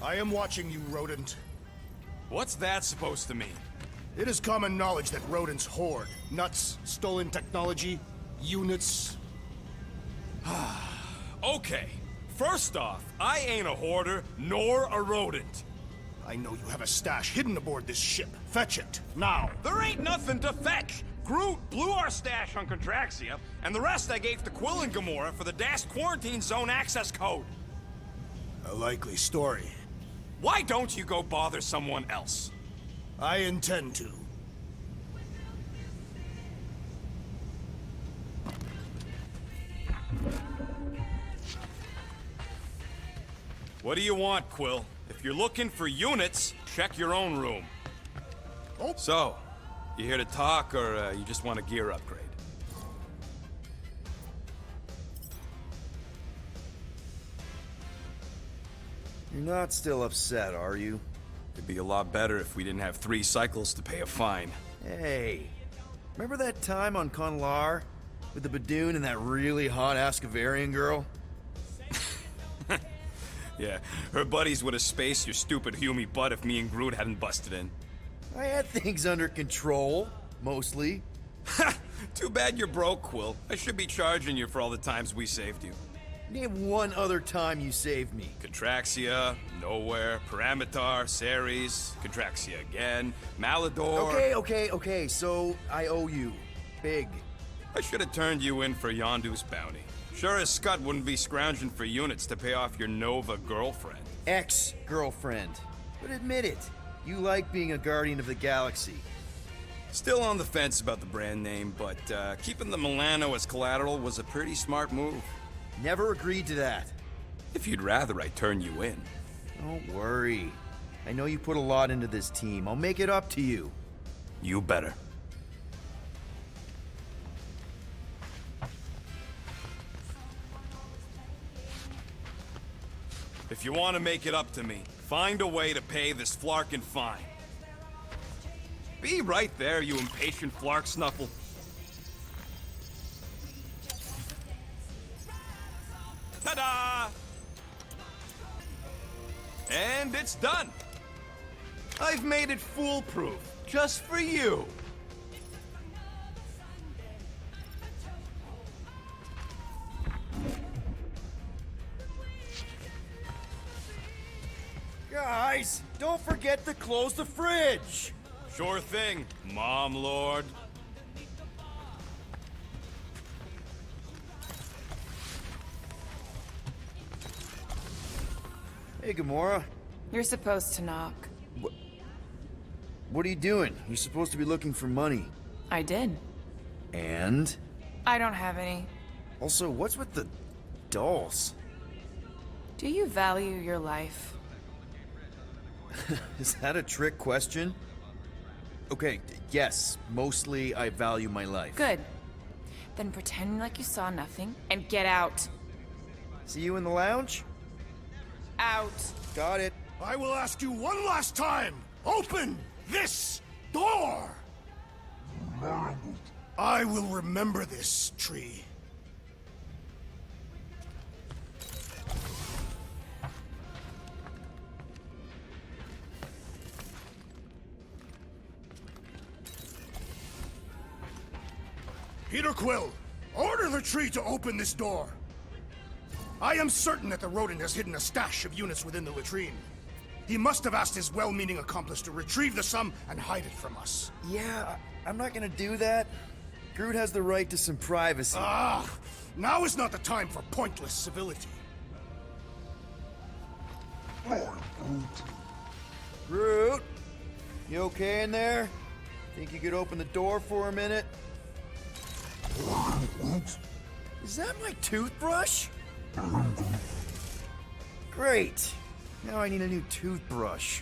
I am watching you, rodent. What's that supposed to mean? It is common knowledge that rodents hoard nuts, stolen technology, units. Okay, first off, I ain't a hoarder nor a rodent. I know you have a stash hidden aboard this ship. Fetch it, now. There ain't nothing to fetch. Groot blew our stash on Contraxia, and the rest I gave to Quill and Gamora for the DAS quarantine zone access code. A likely story. Why don't you go bother someone else? I intend to. What do you want, Quill? If you're looking for units, check your own room. Oh. So, you here to talk, or you just want a gear upgrade? You're not still upset, are you? It'd be a lot better if we didn't have 3 cycles to pay a fine. Hey, remember that time on Conlar? With the Badoon and that really hot Ascavarian girl? Yeah, her buddies would have spaced your stupid Humy butt if me and Groot hadn't busted in. I had things under control, mostly. Ha! Too bad you're broke, Quill. I should be charging you for all the times we saved you. Name one other time you saved me. Contraxia, Nowhere, Paramitar, Ceres, Contraxia again, Malador... Okay, so I owe you. Big. I should have turned you in for Yondu's bounty. Sure as Scott wouldn't be scrounging for units to pay off your Nova girlfriend. Ex-girlfriend. But admit it, you like being a Guardian of the Galaxy. Still on the fence about the brand name, but keeping the Milano as collateral was a pretty smart move. Never agreed to that. If you'd rather I turn you in. Don't worry. I know you put a lot into this team. I'll make it up to you. You better. If you want to make it up to me, find a way to pay this flarking fine. Be right there, you impatient flark snuffle. Ta-da! And it's done. I've made it foolproof, just for you. Guys, don't forget to close the fridge! Sure thing, Mom Lord. Hey, Gamora. You're supposed to knock. What are you doing? You're supposed to be looking for money. I did. And? I don't have any. Also, what's with the dolls? Do you value your life? Is that a trick question? Okay, yes, mostly I value my life. Good. Then pretend like you saw nothing and get out. See you in the lounge? Out. Got it. I will ask you one last time. Open this door! I will remember this, tree. Peter Quill, order the tree to open this door. I am certain that the rodent has hidden a stash of units within the latrine. He must have asked his well-meaning accomplice to retrieve the sum and hide it from us. Yeah, I'm not gonna do that. Groot has the right to some privacy. Ah, now is not the time for pointless civility. Groot, you okay in there? Think you could open the door for a minute? Is that my toothbrush? Great. Now I need a new toothbrush.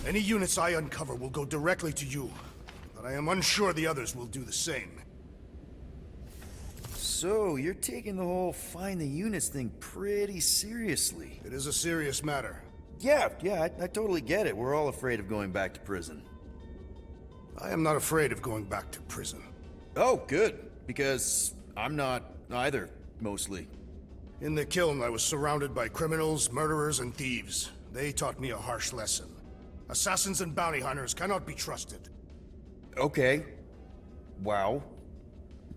Any units I uncover will go directly to you, but I am unsure the others will do the same. So, you're taking the whole find the units thing pretty seriously. It is a serious matter. Yeah, I totally get it. We're all afraid of going back to prison. I am not afraid of going back to prison. Oh, good. Because I'm not Neither, mostly. In the kiln, I was surrounded by criminals, murderers, and thieves. They taught me a harsh lesson. Assassins and bounty hunters cannot be trusted. Okay. Wow.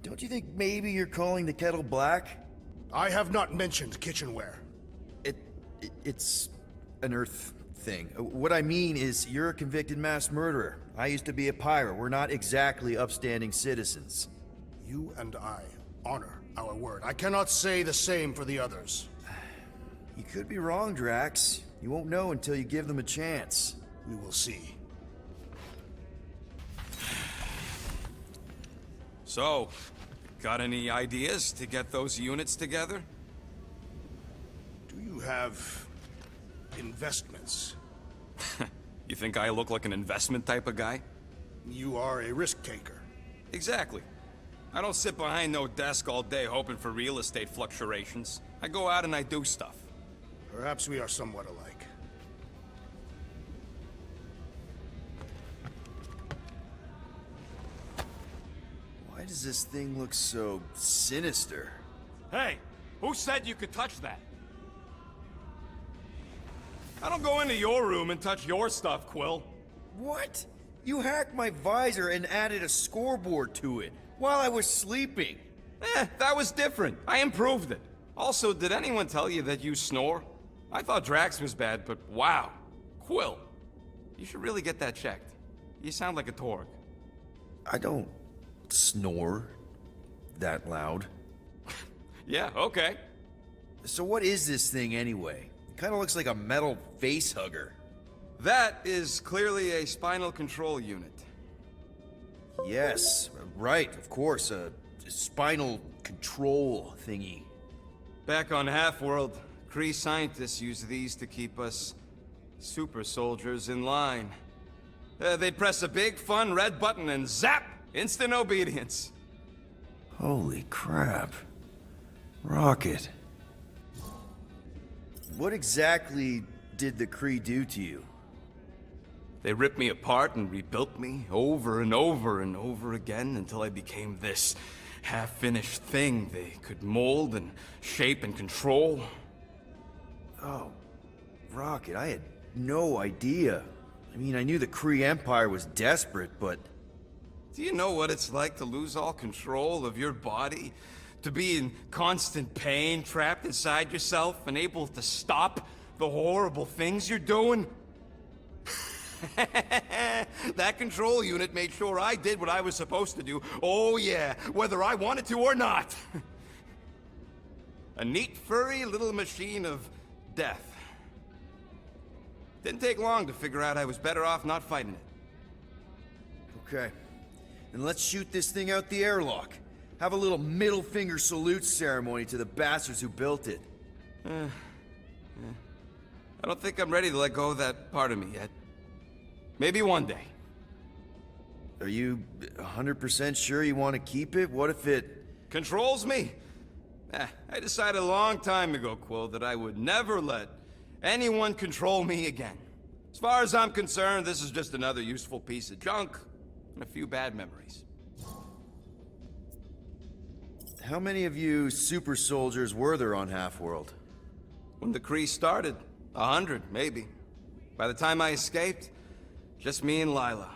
Don't you think maybe you're calling the kettle black? I have not mentioned kitchenware. It's an Earth thing. What I mean is, you're a convicted mass murderer. I used to be a pirate. We're not exactly upstanding citizens. You and I honor our word. I cannot say the same for the others. You could be wrong, Drax. You won't know until you give them a chance. We will see. So, got any ideas to get those units together? Do you have investments? You think I look like an investment type of guy? You are a risk taker. Exactly. I don't sit behind no desk all day hoping for real estate fluctuations. I go out and I do stuff. Perhaps we are somewhat alike. Why does this thing look so sinister? Hey, who said you could touch that? I don't go into your room and touch your stuff, Quill. What? You hacked my visor and added a scoreboard to it while I was sleeping. That was different. I improved it. Also, did anyone tell you that you snore? I thought Drax was bad, but wow. Quill, you should really get that checked. You sound like a Torg. I don't snore that loud. Yeah, okay. So what is this thing anyway? It kind of looks like a metal face hugger. That is clearly a spinal control unit. Yes, right, of course, a spinal control thingy. Back on Half-World, Kree scientists use these to keep us super soldiers in line. They'd press a big, fun red button and zap! Instant obedience. Holy crap. Rocket. What exactly did the Kree do to you? They ripped me apart and rebuilt me over and over and over again until I became this half-finished thing they could mold and shape and control. Oh, Rocket, I had no idea. I mean, I knew the Kree Empire was desperate, but... Do you know what it's like to lose all control of your body? To be in constant pain, trapped inside yourself, unable to stop the horrible things you're doing? That control unit made sure I did what I was supposed to do. Oh yeah, whether I wanted to or not. A neat, furry little machine of death. Didn't take long to figure out I was better off not fighting it. Okay. Then let's shoot this thing out the airlock. Have a little middle finger salute ceremony to the bastards who built it. I don't think I'm ready to let go of that part of me yet. Maybe one day. Are you 100% sure you want to keep it? What if it... Controls me? I decided a long time ago, Quill, that I would never let anyone control me again. As far as I'm concerned, this is just another useful piece of junk and a few bad memories. How many of you super soldiers were there on Half-World? When the Kree started, 100, maybe. By the time I escaped, just me and Lila.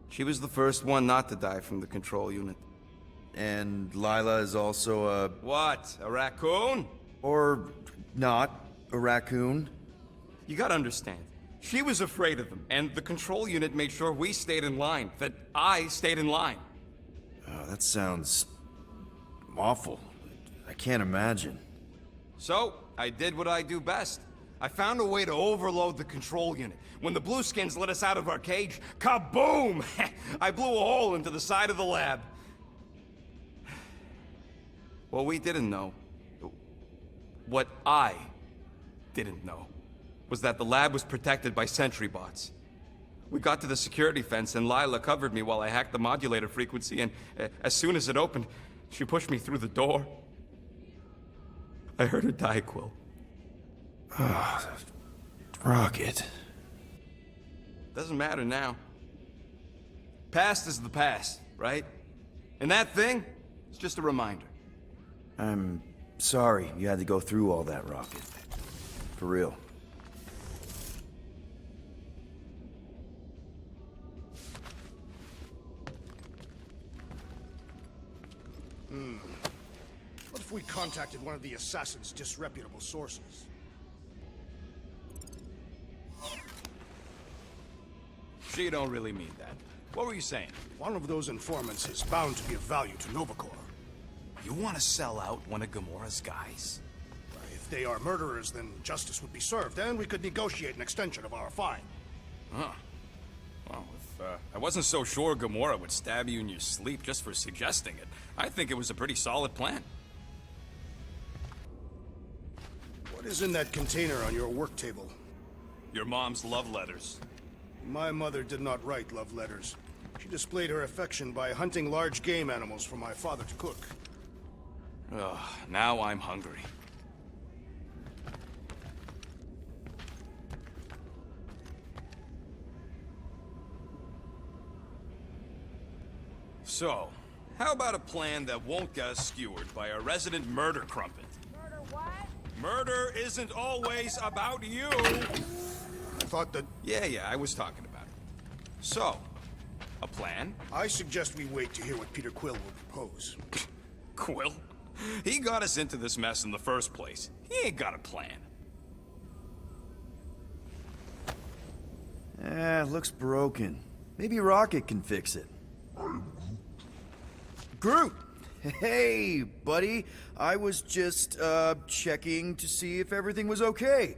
She was the first one not to die from the control unit. And Lila is also a... What, a raccoon? Or not a raccoon? You gotta understand. She was afraid of them, and the control unit made sure we stayed in line, that I stayed in line. Oh, that sounds... awful. I can't imagine. So, I did what I do best. I found a way to overload the control unit. When the Blueskins let us out of our cage, kaboom! I blew a hole into the side of the lab. What we didn't know, what I didn't know, was that the lab was protected by sentry bots. We got to the security fence and Lila covered me while I hacked the modulator frequency, and as soon as it opened, she pushed me through the door. I heard her die, Quill. Oh, Rocket. Doesn't matter now. Past is the past, right? And that thing is just a reminder. I'm sorry you had to go through all that, Rocket. For real. What if we contacted one of the assassin's disreputable sources? She don't really mean that. What were you saying? One of those informants is bound to be of value to Novacor. You want to sell out one of Gamora's guys? If they are murderers, then justice would be served, and we could negotiate an extension of our fine. Huh. Well, if I wasn't so sure Gamora would stab you in your sleep just for suggesting it, I think it was a pretty solid plan. What is in that container on your work table? Your mom's love letters. My mother did not write love letters. She displayed her affection by hunting large game animals for my father to cook. Ugh, now I'm hungry. So, how about a plan that won't get us skewered by a resident murder crumpet? Murder what? Murder isn't always about you! I thought that... Yeah, I was talking about it. So, a plan? I suggest we wait to hear what Peter Quill will propose. Quill? He got us into this mess in the first place. He ain't got a plan. Looks broken. Maybe Rocket can fix it. Groot! Hey, buddy. I was just, checking to see if everything was okay.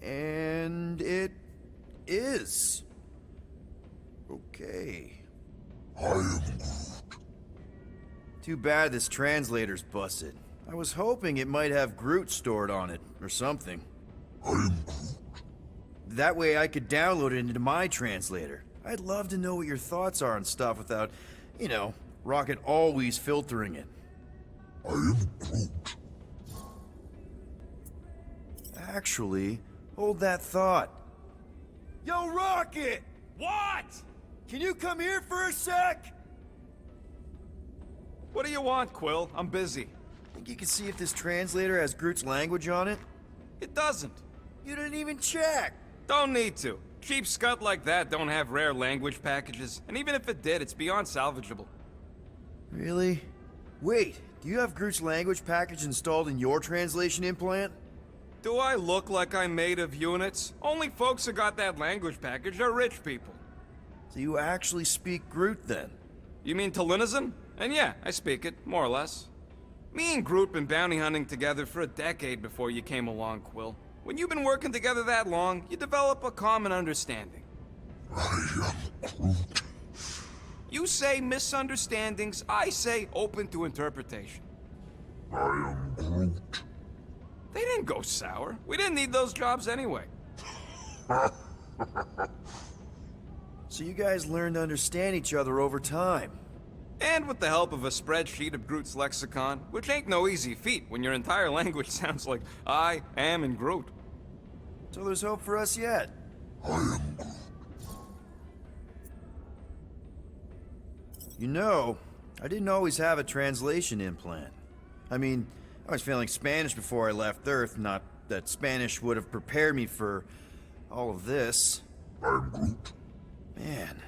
And it is. Okay. I am Groot. Too bad this translator's busted. I was hoping it might have Groot stored on it, or something. I am Groot. That way I could download it into my translator. I'd love to know what your thoughts are on stuff without, you know, Rocket always filtering it. I am Groot. Actually, hold that thought. Yo, Rocket! What? Can you come here for a sec? What do you want, Quill? I'm busy. Think you can see if this translator has Groot's language on it? It doesn't. You didn't even check! Don't need to. Cheap scut like that don't have rare language packages, and even if it did, it's beyond salvageable. Really? Wait, do you have Groot's language package installed in your translation implant? Do I look like I'm made of units? Only folks who got that language package are rich people. So you actually speak Groot then? You mean Telinism? And yeah, I speak it, more or less. Me and Groot been bounty hunting together for a decade before you came along, Quill. When you've been working together that long, you develop a common understanding. I am Groot. You say misunderstandings, I say open to interpretation. I am Groot. They didn't go sour. We didn't need those jobs anyway. So you guys learned to understand each other over time. And with the help of a spreadsheet of Groot's lexicon, which ain't no easy feat when your entire language sounds like I am in Groot. So there's hope for us yet. I am Groot. You know, I didn't always have a translation implant. I mean, I was feeling Spanish before I left Earth, not that Spanish would have prepared me for all of this. I am Groot. Man,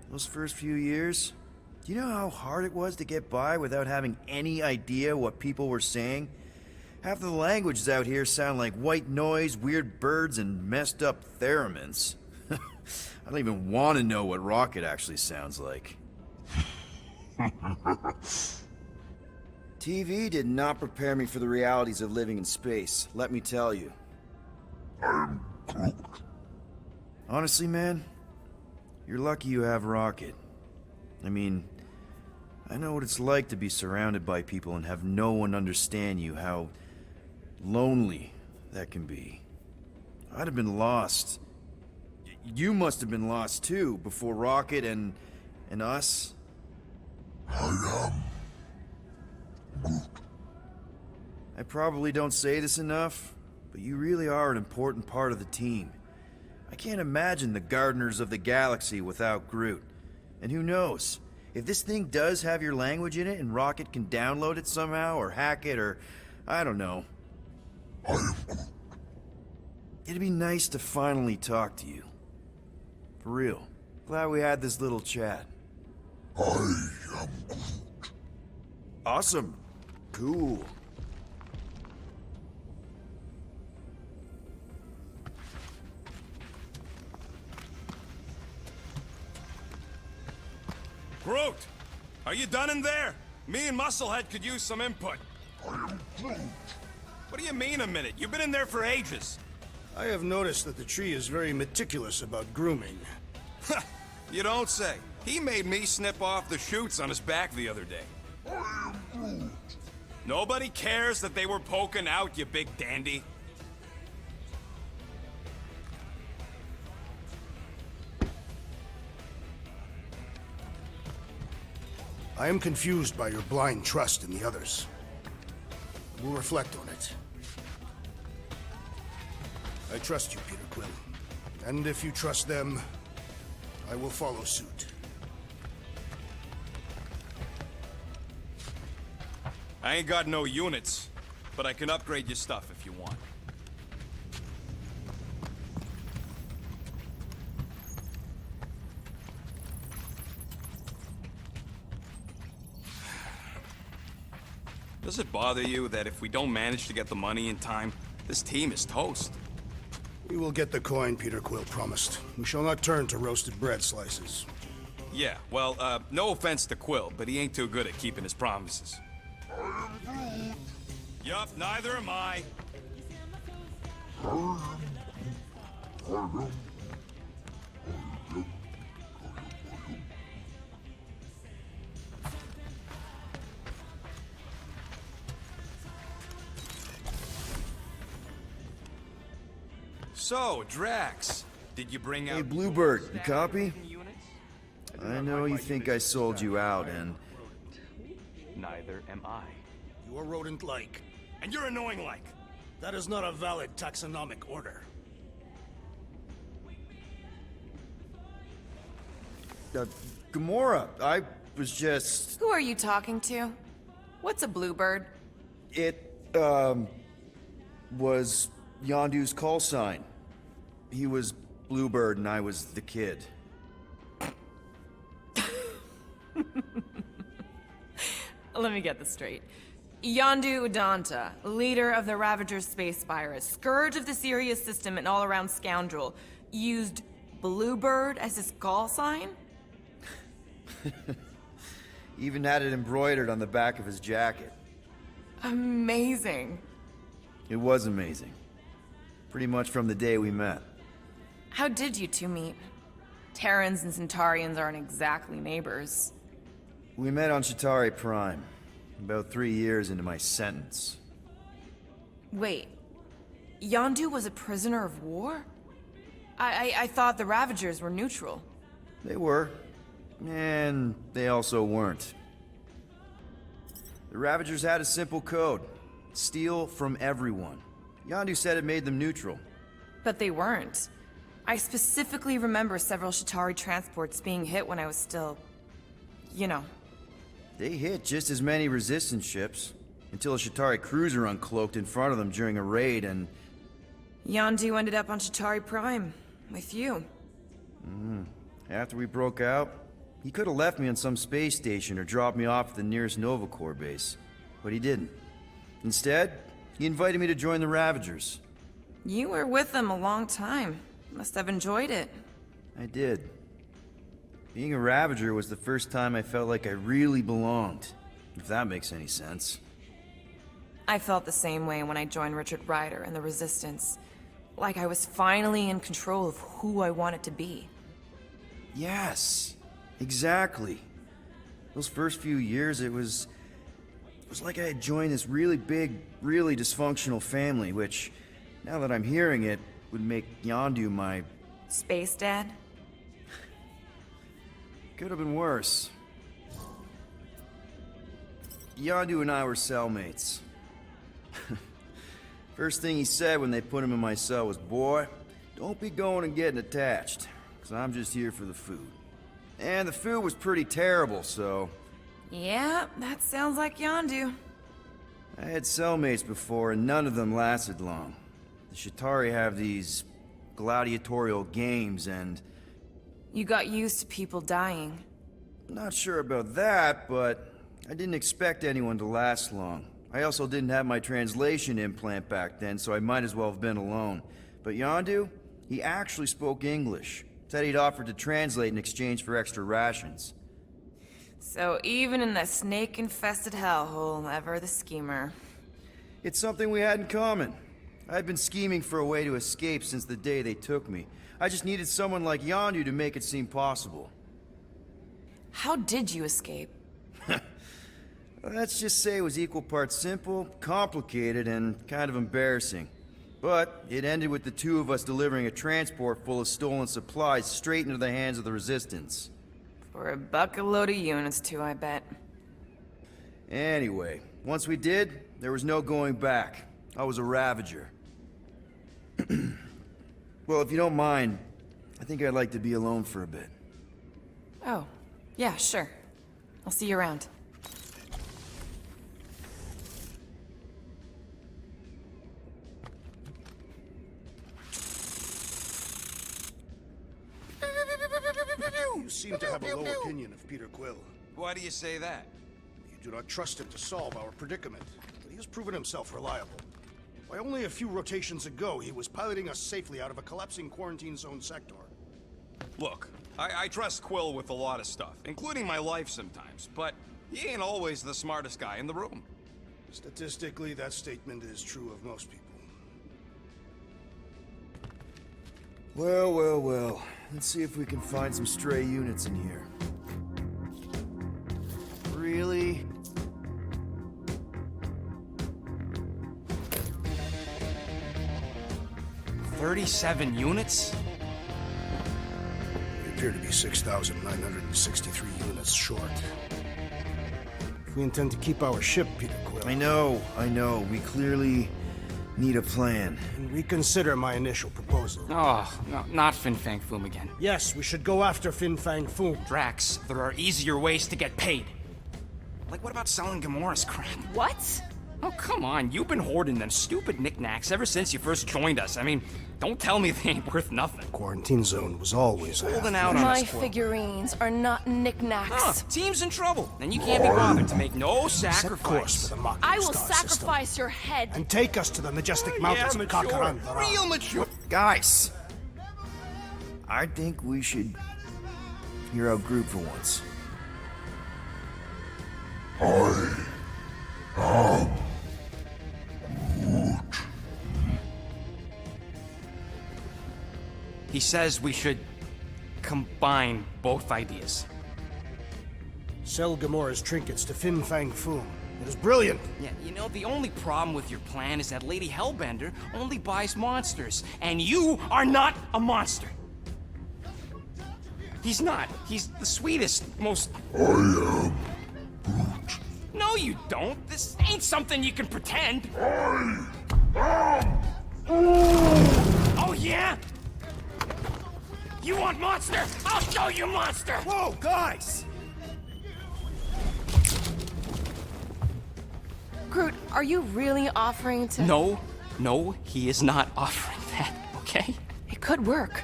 those first few years, do you know how hard it was to get by without having any idea what people were saying? Half of the languages out here sound like white noise, weird birds, and messed up theremins. I don't even want to know what Rocket actually sounds like. TV did not prepare me for the realities of living in space, let me tell you. I am Groot. Honestly, man, you're lucky you have Rocket. I mean, I know what it's like to be surrounded by people and have no one understand you, how lonely that can be. I'd have been lost. You must have been lost too, before Rocket and us. I am Groot. I probably don't say this enough, but you really are an important part of the team. I can't imagine the Gardeners of the Galaxy without Groot. And who knows, If this thing does have your language in it and Rocket can download it somehow or hack it or I don't know. I am Groot. It'd be nice to finally talk to you. For real. Glad we had this little chat. I am Groot. Awesome. Cool. Groot! Are you done in there? Me and Musclehead could use some input. I am Groot. What do you mean a minute? You've been in there for ages. I have noticed that the tree is very meticulous about grooming. You don't say. He made me snip off the shoots on his back the other day. I am Groot. Nobody cares that they were poking out, you big dandy. I am confused by your blind trust in the others. We'll reflect on it. I trust you, Peter Quill. And if you trust them, I will follow suit. I ain't got no units, but I can upgrade your stuff if you want. Does it bother you that if we don't manage to get the money in time, this team is toast? We will get the coin Peter Quill promised. We shall not turn to roasted bread slices. Yeah, well, no offense to Quill, but he ain't too good at keeping his promises. Yup, neither am I. So, Drax, did you bring out... Hey, Bluebird, you copy? I know you think I sold you out, and... Neither am I. You are rodent-like. And you're annoying like. That is not a valid taxonomic order. Gamora, I was just... Who are you talking to? What's a bluebird? It, was Yondu's call sign. He was Bluebird and I was the kid. Let me get this straight. Yondu Udanta, leader of the Ravagers space virus, scourge of the Sirius system and all-around scoundrel, used Bluebird as his call sign? Even had it embroidered on the back of his jacket. Amazing. It was amazing. Pretty much from the day we met. How did you two meet? Terrans and Centaurians aren't exactly neighbors. We met on Chitauri Prime, about 3 years into my sentence. Wait, Yondu was a prisoner of war? I thought the Ravagers were neutral. They were, and they also weren't. The Ravagers had a simple code. Steal from everyone. Yondu said it made them neutral. But they weren't. I specifically remember several Chitauri transports being hit when I was still... you know. They hit just as many resistance ships, until a Chitauri cruiser uncloaked in front of them during a raid and... Yondu ended up on Chitauri Prime, with you. After we broke out, he could have left me on some space station or dropped me off at the nearest Nova Corps base. But he didn't. Instead, he invited me to join the Ravagers. You were with them a long time. Must have enjoyed it. I did. Being a Ravager was the first time I felt like I really belonged, if that makes any sense. I felt the same way when I joined Richard Rider and the Resistance. Like I was finally in control of who I wanted to be. Yes, exactly. Those first few years, it was like I had joined this really big, really dysfunctional family, which, now that I'm hearing it, would make Yondu my... Space Dad? Could have been worse. Yondu and I were cellmates. First thing he said when they put him in my cell was, "Boy, don't be going and getting attached, because I'm just here for the food." And the food was pretty terrible, so... Yeah, that sounds like Yondu. I had cellmates before, and none of them lasted long. The Shatari have these gladiatorial games, and... You got used to people dying. Not sure about that, but I didn't expect anyone to last long. I also didn't have my translation implant back then, so I might as well have been alone. But Yondu, he actually spoke English. Said he'd offered to translate in exchange for extra rations. So even in that snake-infested hellhole, ever the schemer. It's something we had in common. I'd been scheming for a way to escape since the day they took me. I just needed someone like Yondu to make it seem possible. How did you escape? Let's just say it was equal parts simple, complicated, and kind of embarrassing. But it ended with the two of us delivering a transport full of stolen supplies straight into the hands of the Resistance. For a bucket load of units too, I bet. Anyway, once we did, there was no going back. I was a Ravager. Well, if you don't mind, I think I'd like to be alone for a bit. Oh, yeah, sure. I'll see you around. You seem to have a low opinion of Peter Quill. Why do you say that? You do not trust him to solve our predicament, but he has proven himself reliable. Why, only a few rotations ago, he was piloting us safely out of a collapsing quarantine zone sector. Look, I trust Quill with a lot of stuff, including my life sometimes, but he ain't always the smartest guy in the room. Statistically, that statement is true of most people. Well, well, well. Let's see if we can find some stray units in here. Really? $37 units? We appear to be 6,963 units short. If we intend to keep our ship, Peter Quill, I know. We clearly need a plan. and reconsider my initial proposal. Oh, no, not Fin Fang Foom again. Yes, we should go after Fin Fang Foom. Drax, there are easier ways to get paid. Like, what about selling Gamora's crap? What? Oh, come on, you've been hoarding them stupid knickknacks ever since you first joined us. I mean, don't tell me they ain't worth nothing. Quarantine zone was always Holding out on My us, Quill. figurines are not knickknacks. Huh, team's in trouble, and you can't be bothered to make no Set course sacrifice. for the Mocking I will Star system, sacrifice your head. and take us to the majestic mountains of Kakaranda. Real mature. Guys! I think we should hear out Groot for once. He says we should combine both ideas. Sell Gamora's trinkets to Fin Fang Foom. It is brilliant. Yeah, you know, the only problem with your plan is that Lady Hellbender only buys monsters, and you are not a monster. He's not. He's the sweetest, most... No, you don't. This ain't something you can pretend. Oh, yeah? You want monster? I'll show you monster! Whoa, guys! Groot, are you really offering to... No, he is not offering that, okay? It could work.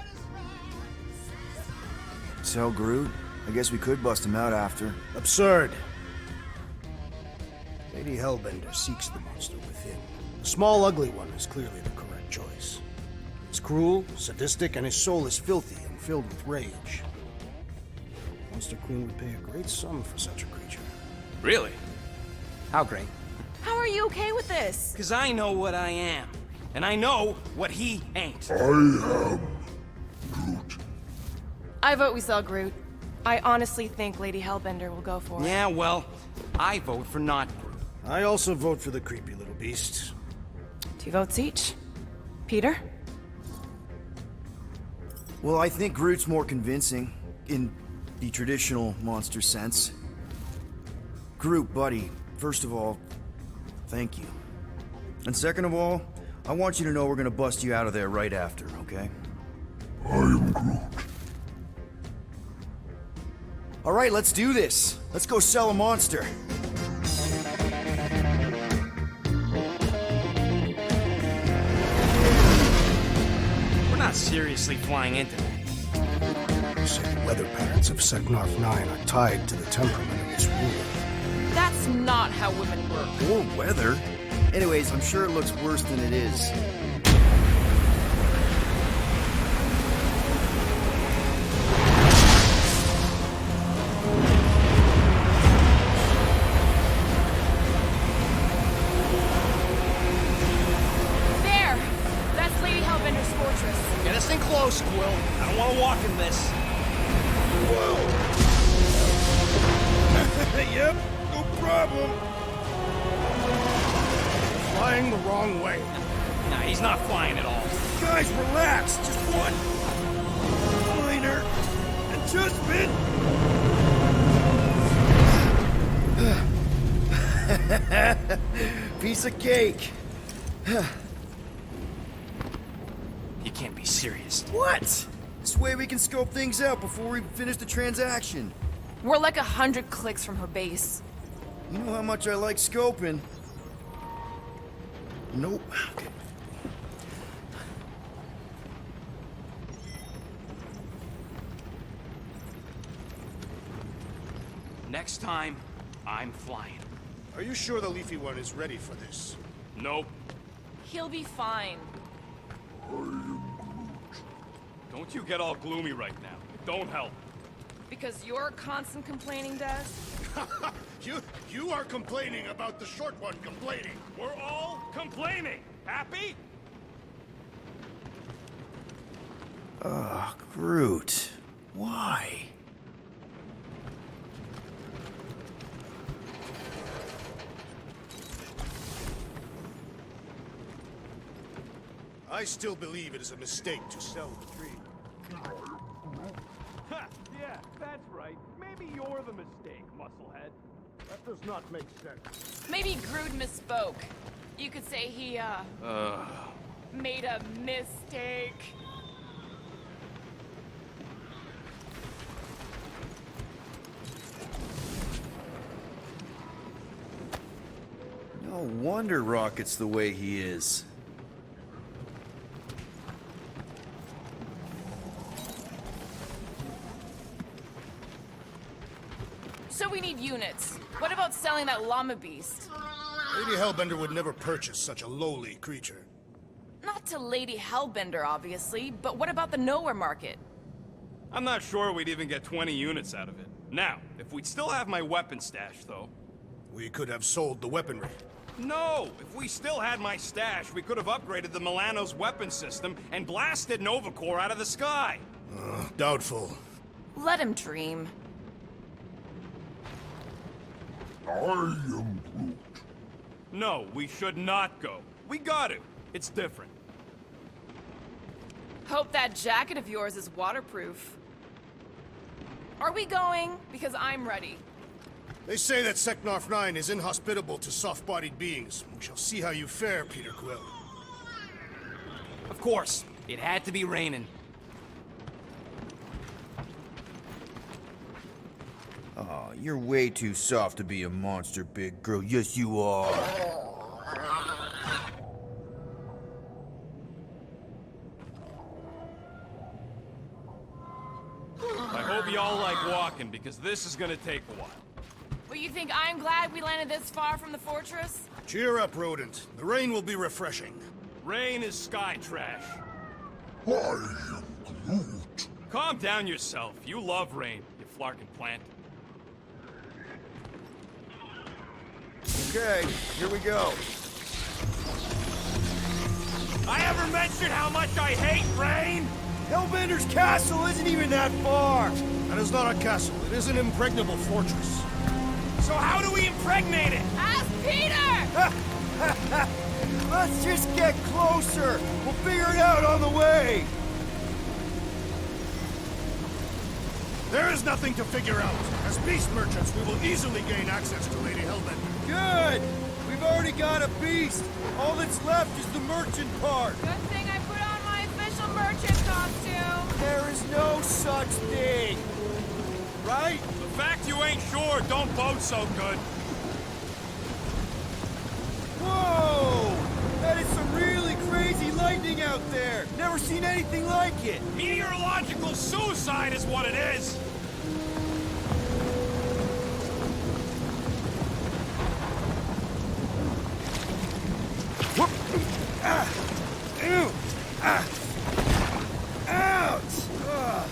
So, Groot, I guess we could bust him out after. Absurd. Lady Hellbender seeks the monster within. The small, ugly one is clearly the correct choice. It's cruel, sadistic, and his soul is filthy and filled with rage. Monster Queen would pay a great sum for such a creature. Really? How great? How are you okay with this? Because I know what I am. And I know what he ain't. I vote we sell Groot. I honestly think Lady Hellbender will go for it. Yeah, well, I vote for not Groot. I also vote for the creepy little beast. 2 votes each. Peter? Well, I think Groot's more convincing, in the traditional monster sense. Groot, buddy, first of all, thank you. And second of all, I want you to know we're gonna bust you out of there right after, okay? Alright, let's do this. Let's go sell a monster. We're not seriously flying into that. You say the weather patterns of Seknarf 9 are tied to the temperament of its ruler. That's not how women work. Or weather. Anyways, I'm sure it looks worse than it is. There! That's Lady Hellbender's fortress. Get us in close, Quill. I don't want to walk in this. Yep, no problem. Flying the wrong way. Nah, he's not flying at all. Guys, relax. Just one minor adjustment. Piece of cake. You can't be serious. What? This way we can scope things out before we finish the transaction. We're like 100 clicks from her base. You know how much I like scoping. Nope. Okay. Next time, I'm flying. Are you sure the Leafy One is ready for this? Nope. He'll be fine. Don't you get all gloomy right now. It don't help. Because your constant complaining does? You are complaining about the short one complaining. We're all complaining. Happy? Ugh, Groot. Why? I still believe it is a mistake to sell the tree. Yeah, that's right. Maybe you're the mistake, musclehead. That does not make sense. Maybe Groot misspoke. You could say he, made a mistake. No wonder Rocket's the way he is. So we need units. What about selling that llama beast? Lady Hellbender would never purchase such a lowly creature. Not to Lady Hellbender, obviously, but what about the nowhere market? I'm not sure we'd even get 20 units out of it. Now, if we'd still have my weapon stash, though. We could have sold the weaponry. No! If we still had my stash, we could have upgraded the Milano's weapon system and blasted Nova Corps out of the sky! Doubtful. Let him dream. I am Groot. No, we should not go. We got to. It's different. Hope that jacket of yours is waterproof. Are we going? Because I'm ready. They say that Seknarf 9 is inhospitable to soft-bodied beings. We shall see how you fare, Peter Quill. Of course, it had to be raining. Aw, you're way too soft to be a monster, big girl. Yes, you are. I hope y'all like walking, because this is gonna take a while. Well, you think I'm glad we landed this far from the fortress? Cheer up, Rodent. The rain will be refreshing. Rain is sky trash. I am Groot. Calm down yourself. You love rain, you flarking plant. Okay, here we go. I ever mentioned how much I hate rain? Hellbender's castle isn't even that far. That is not a castle. It is an impregnable fortress. So how do we impregnate it? Ask Peter! Let's just get closer. We'll figure it out on the way. There is nothing to figure out. As beast merchants, we will easily gain access to Lady Hellbender. Good. We've already got a beast. All that's left is the merchant part. Good thing I put on my official merchant costume. There is no such thing. Right? The fact you ain't sure don't bode so good. Whoa! That is some really crazy lightning out there! Never seen anything like it! Meteorological suicide is what it is. Whoop! Ah! Ew! Ah! Ouch! Ugh.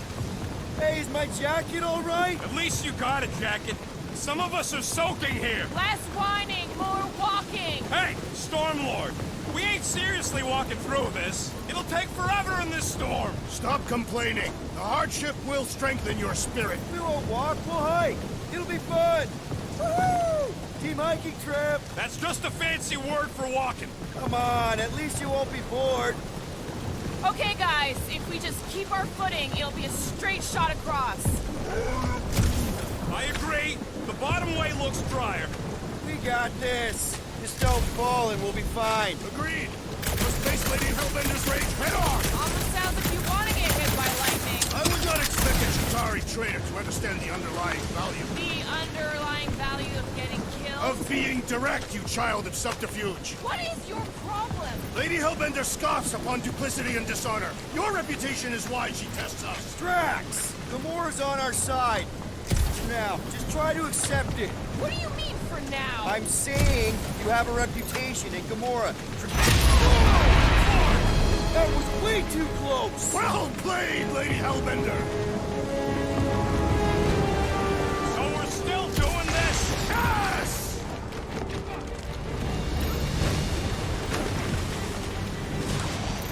Hey, is my jacket all right? At least you got a jacket. Some of us are soaking here. Less whining, more walking! Hey, Stormlord, we ain't seriously walking through this. It'll take forever in this storm. Stop complaining. The hardship will strengthen your spirit. We won't walk, we'll hike. It'll be fun. Woohoo! Team hiking trip. That's just a fancy word for walking. Come on, at least you won't be bored. Okay, guys, if we just keep our footing, it'll be a straight shot across. I agree. The bottom way looks drier. We got this. Just don't fall and we'll be fine. Agreed. Your Space Lady Hellbender's rage head on. Almost sounds like you want to get hit by lightning. I would not expect a Chitauri trader to understand the underlying value. The underlying value of getting killed? Of being direct, you child of subterfuge. What is your problem? Lady Hellbender scoffs upon duplicity and dishonor. Your reputation is why she tests us. Drax! Gamora's on our side. Now, just try to accept it. What do you mean for now? I'm saying you have a reputation in Gamora. That was way too close! Well played, Lady Hellbender. So we're still doing this? Yes!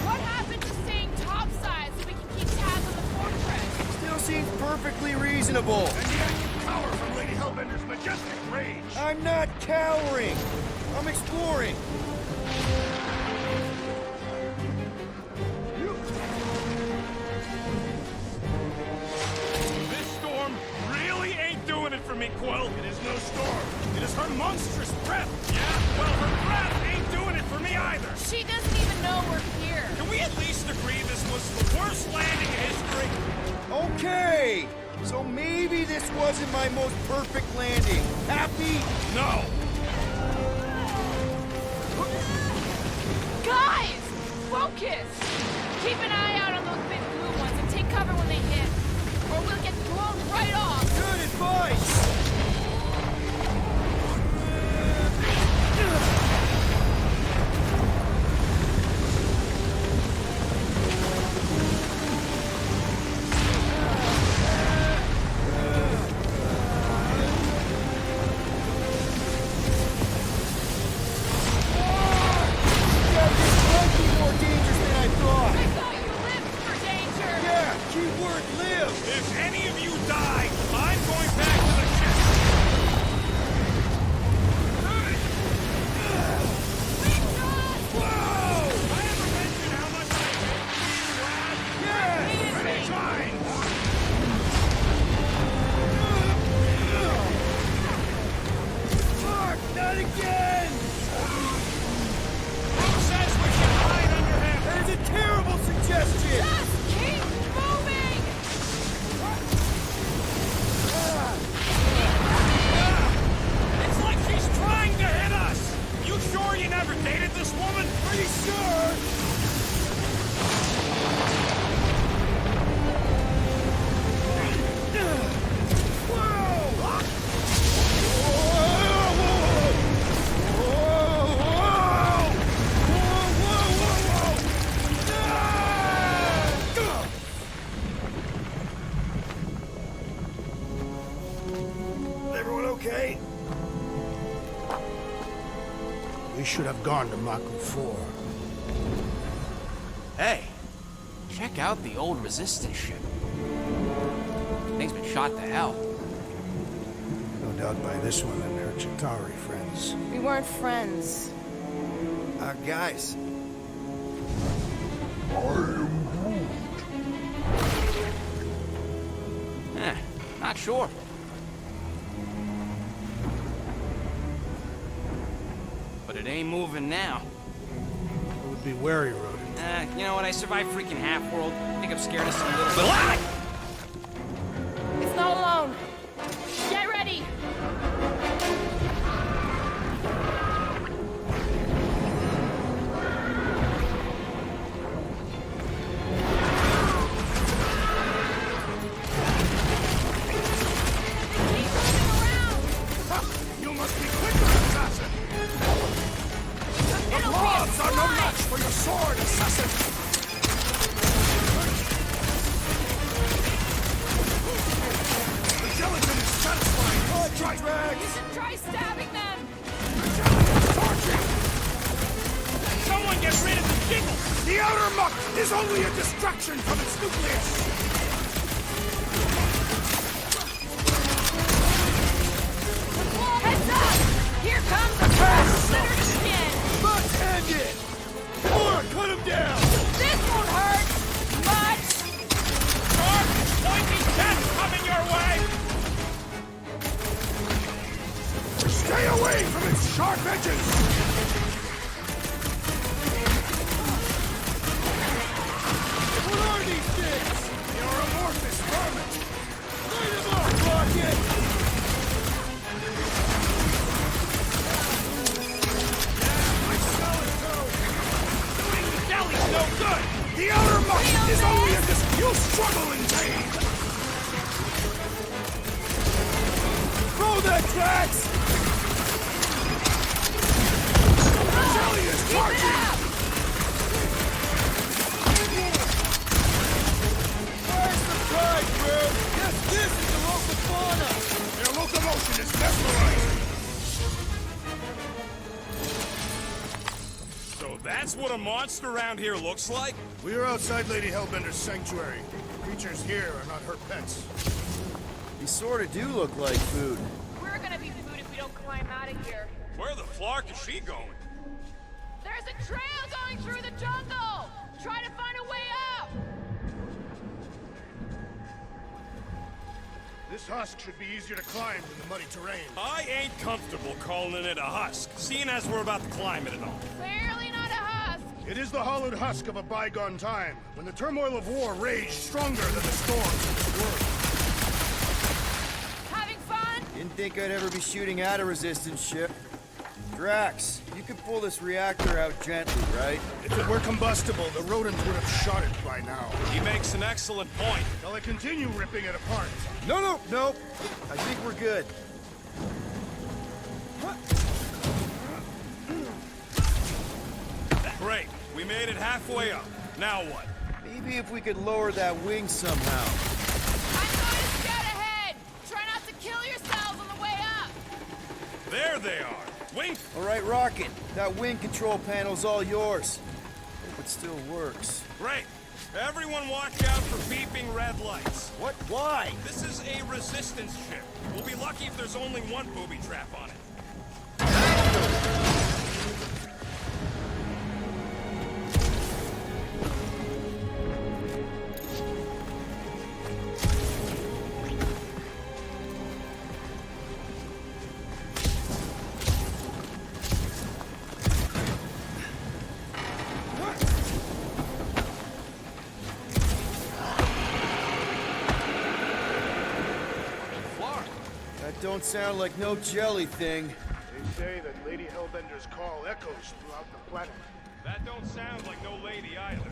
What happened to staying topside so we can keep tabs on the fortress? Still seems perfectly reasonable. And yet you cower from Lady Hellbender's majestic rage. I'm not cowering. I'm exploring. This storm really ain't doing it for me, Quill. It is no storm. It is her monstrous breath. Yeah, well, her breath ain't doing it for me either. She doesn't even know we're here. Can we at least agree this was the worst landing in history? Okay. So maybe this wasn't my most perfect landing. Happy? No. Guys! Focus! Keep an eye out on those big blue ones and take cover when they hit. Or we'll get blown right off. Good advice. If any of you die, I'm going back to the ship. Whoa! I ever mentioned how much I hate being Many times. Fuck, not again! Who says we should hide under him? That is a terrible suggestion! Just keep moving! It's like she's trying to hit us! You sure you never dated this woman? Pretty sure! Everyone okay? We should have gone to Maku 4. Hey, check out the old Resistance ship. Thing's been shot to hell. No doubt by this one and her Chitauri friends. We weren't friends. Guys. Not sure. But it ain't moving now. I would be wary, Rodin. You know what? I survived freaking Half-World. I think I'm scared of some little... It's not alone. The outer muck is only a distraction from its nucleus! Heads up! Here comes the first splitter skin! Let's end it! Or cut him down! This won't hurt much! Sharp, pointy death coming your way! Stay away from its sharp edges! What are these things? They're amorphous vermin! Light them up, Rocket! Jelly's no good! The outer muck is only a you struggle in pain! Throw that tracks! Jelly is charging! Where's the pride, bro? Yes, this is the local fauna! Their locomotion is mesmerizing! So that's what a monster around here looks like? We are outside Lady Hellbender's sanctuary. Creatures here are not her pets. You sort of do look like food. We're gonna be food if we don't climb out of here. Where the flark is she going? There's a trail going through the jungle! Try to find a way up! This husk should be easier to climb than the muddy terrain. I ain't comfortable calling it a husk, seeing as we're about to climb it and all. Clearly not a husk! It is the hollowed husk of a bygone time, when the turmoil of war raged stronger than the storms of this world. Having fun? Didn't think I'd ever be shooting at a resistance ship. Drax, you could pull this reactor out gently, right? If it were combustible, the rodents would have shot it by now. He makes an excellent point. Shall I continue ripping it apart? No. I think we're good. Great, we made it halfway up. Now what? Maybe if we could lower that wing somehow. I'm going to scout ahead! Try not to kill yourselves on the way up! There they are. Wink. All right, Rocket. That wing control panel's all yours. Hope it still works. Great. Everyone watch out for beeping red lights. What? Why? This is a resistance ship. We'll be lucky if there's only one booby trap on it. That don't sound like no jelly thing. They say that Lady Hellbender's call echoes throughout the planet. That don't sound like no lady either.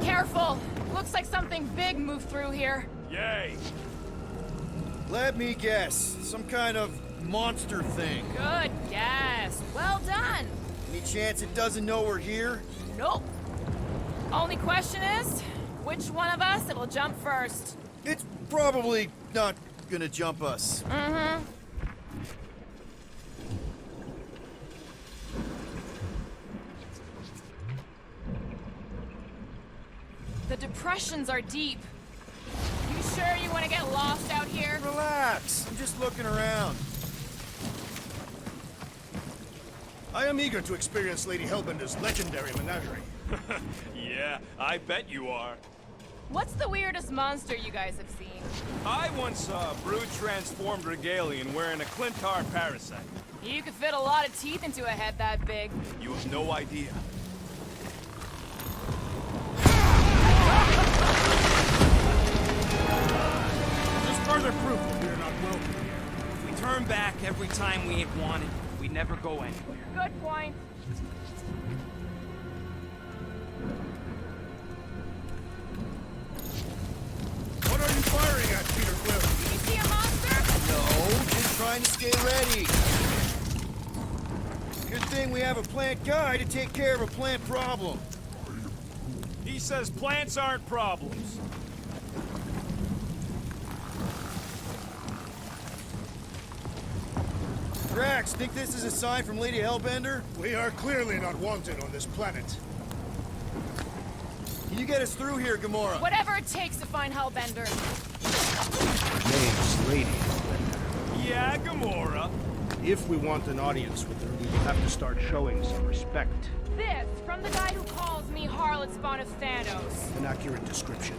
Careful! Looks like something big moved through here. Yay! Let me guess. Some kind of monster thing. Good guess. Well done. Any chance it doesn't know we're here? Nope. Only question is, which one of us it'll jump first? It's probably not gonna jump us. Mm-hmm. The depressions are deep. You sure you want to get lost out here? Relax. I'm just looking around. I am eager to experience Lady Hellbender's legendary menagerie. Yeah, I bet you are. What's the weirdest monster you guys have seen? I once saw a brood-transformed regalian wearing a Clintar parasite. You could fit a lot of teeth into a head that big. You have no idea. Just further proof that we are not welcome here. If we turn back every time we ain't wanted, we never go anywhere. Good point. What are you firing at, Peter Quill? Did you see a monster? No, just trying to stay ready. have a plant guy to take care of a plant problem. He says plants aren't problems. Drax, think this is a sign from Lady Hellbender? We are clearly not wanted on this planet. Can you get us through here, Gamora? Whatever it takes to find Hellbender. Name's Lady. Yeah, Gamora. If we want an audience with her, we will have to start showing some respect. This, from the guy who calls me Harlot Spawn of Thanos. An accurate description.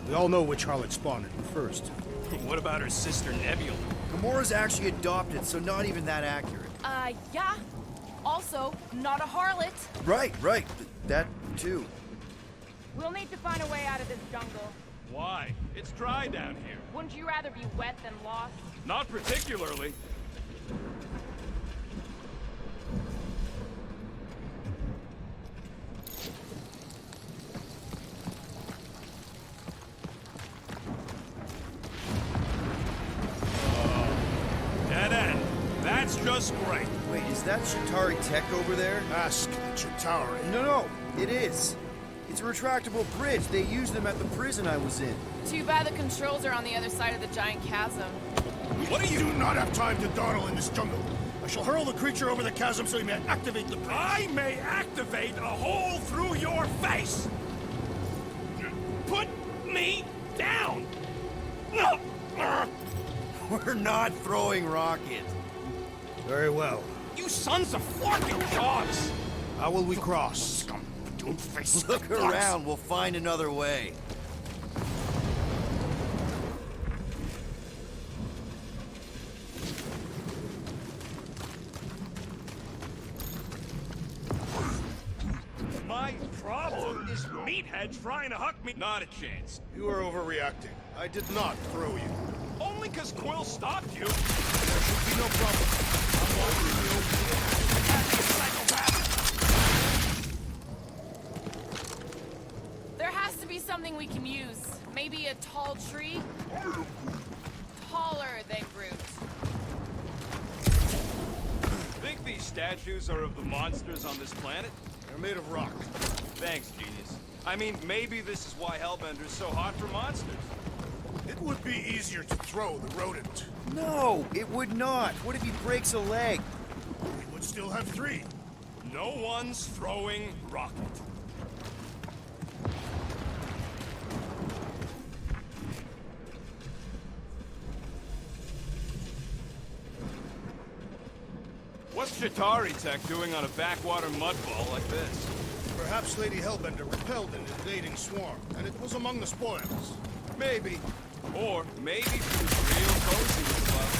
We all know which harlot spawned it first. What about her sister Nebula? Gamora's actually adopted, so not even that accurate. Yeah. Also, not a harlot. Right. That, too. We'll need to find a way out of this jungle. Why? It's dry down here. Wouldn't you rather be wet than lost? Not particularly. Dead end. That's just great. Wait, is that Shatari tech over there? Ask Chitauri. No, it is. It's a retractable bridge. They used them at the prison I was in. Too bad the controls are on the other side of the giant chasm. What do you do not have time to dawdle in this jungle? I shall hurl the creature over the chasm so he may activate the bridge. I may activate a hole through your face! Put me down! We're not throwing rockets. Very well. You sons of flarking dogs! How will we cross? Don't face. Look around. We'll find another way. My problem is meatheads trying to huck me. Not a chance. You are overreacting. I did not throw you. Only because Quill stopped you. There should be no problem. I'm watching you. Psychopath. There has to be something we can use. Maybe a tall tree? Taller than Groot. Think these statues are of the monsters on this planet? They're made of rock. Thanks, genius. I mean, maybe this is why Hellbender's so hot for monsters. It would be easier to throw the rodent. No, it would not. What if he breaks a leg? We would still have 3. No one's throwing rocket. What's Shatari Tech doing on a backwater mudball like this? Perhaps Lady Hellbender repelled an invading swarm, and it was among the spoils. Maybe. Or maybe she was real cozy with the love.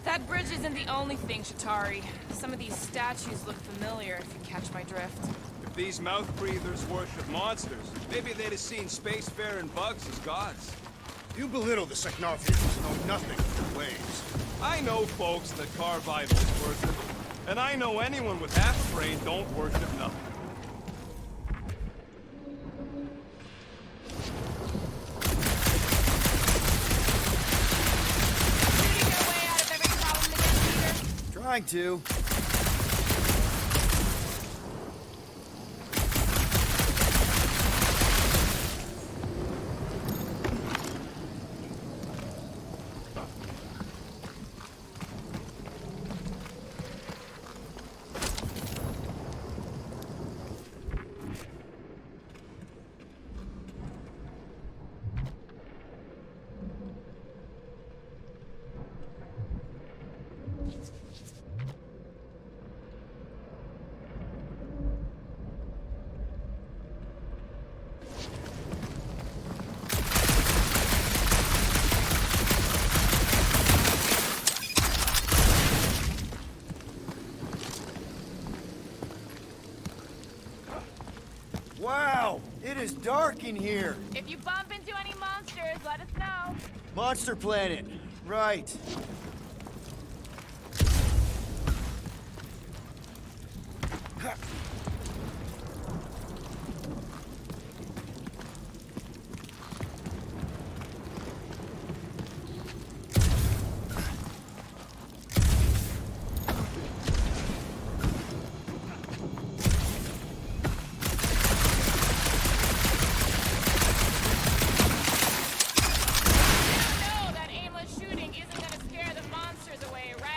That bridge isn't the only thing, Shatari. Some of these statues look familiar, if you catch my drift. If these mouth breathers worship monsters, maybe they'd have seen spacefaring bugs as gods. You belittle the Seknavians who know nothing of their ways. I know folks that carve idols worship, and I know anyone with half a brain don't worship nothing. Trying to. Wow, it is dark in here. If you bump into any monsters, let us know. Monster Planet. Right.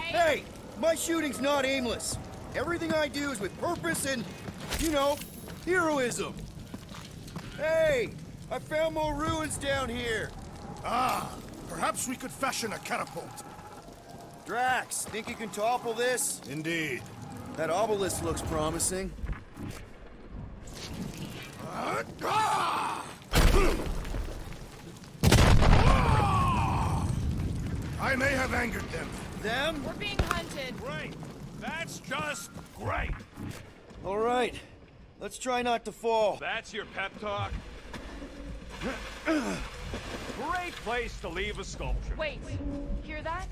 Hey! My shooting's not aimless. Everything I do is with purpose and, you know, heroism. Hey! I found more ruins down here. Ah, perhaps we could fashion a catapult. Drax, think you can topple this? Indeed. That obelisk looks promising. I may have angered them. Them? We're being hunted. Great. That's just great. All right. Let's try not to fall. That's your pep talk? Great place to leave a sculpture. Wait, hear that?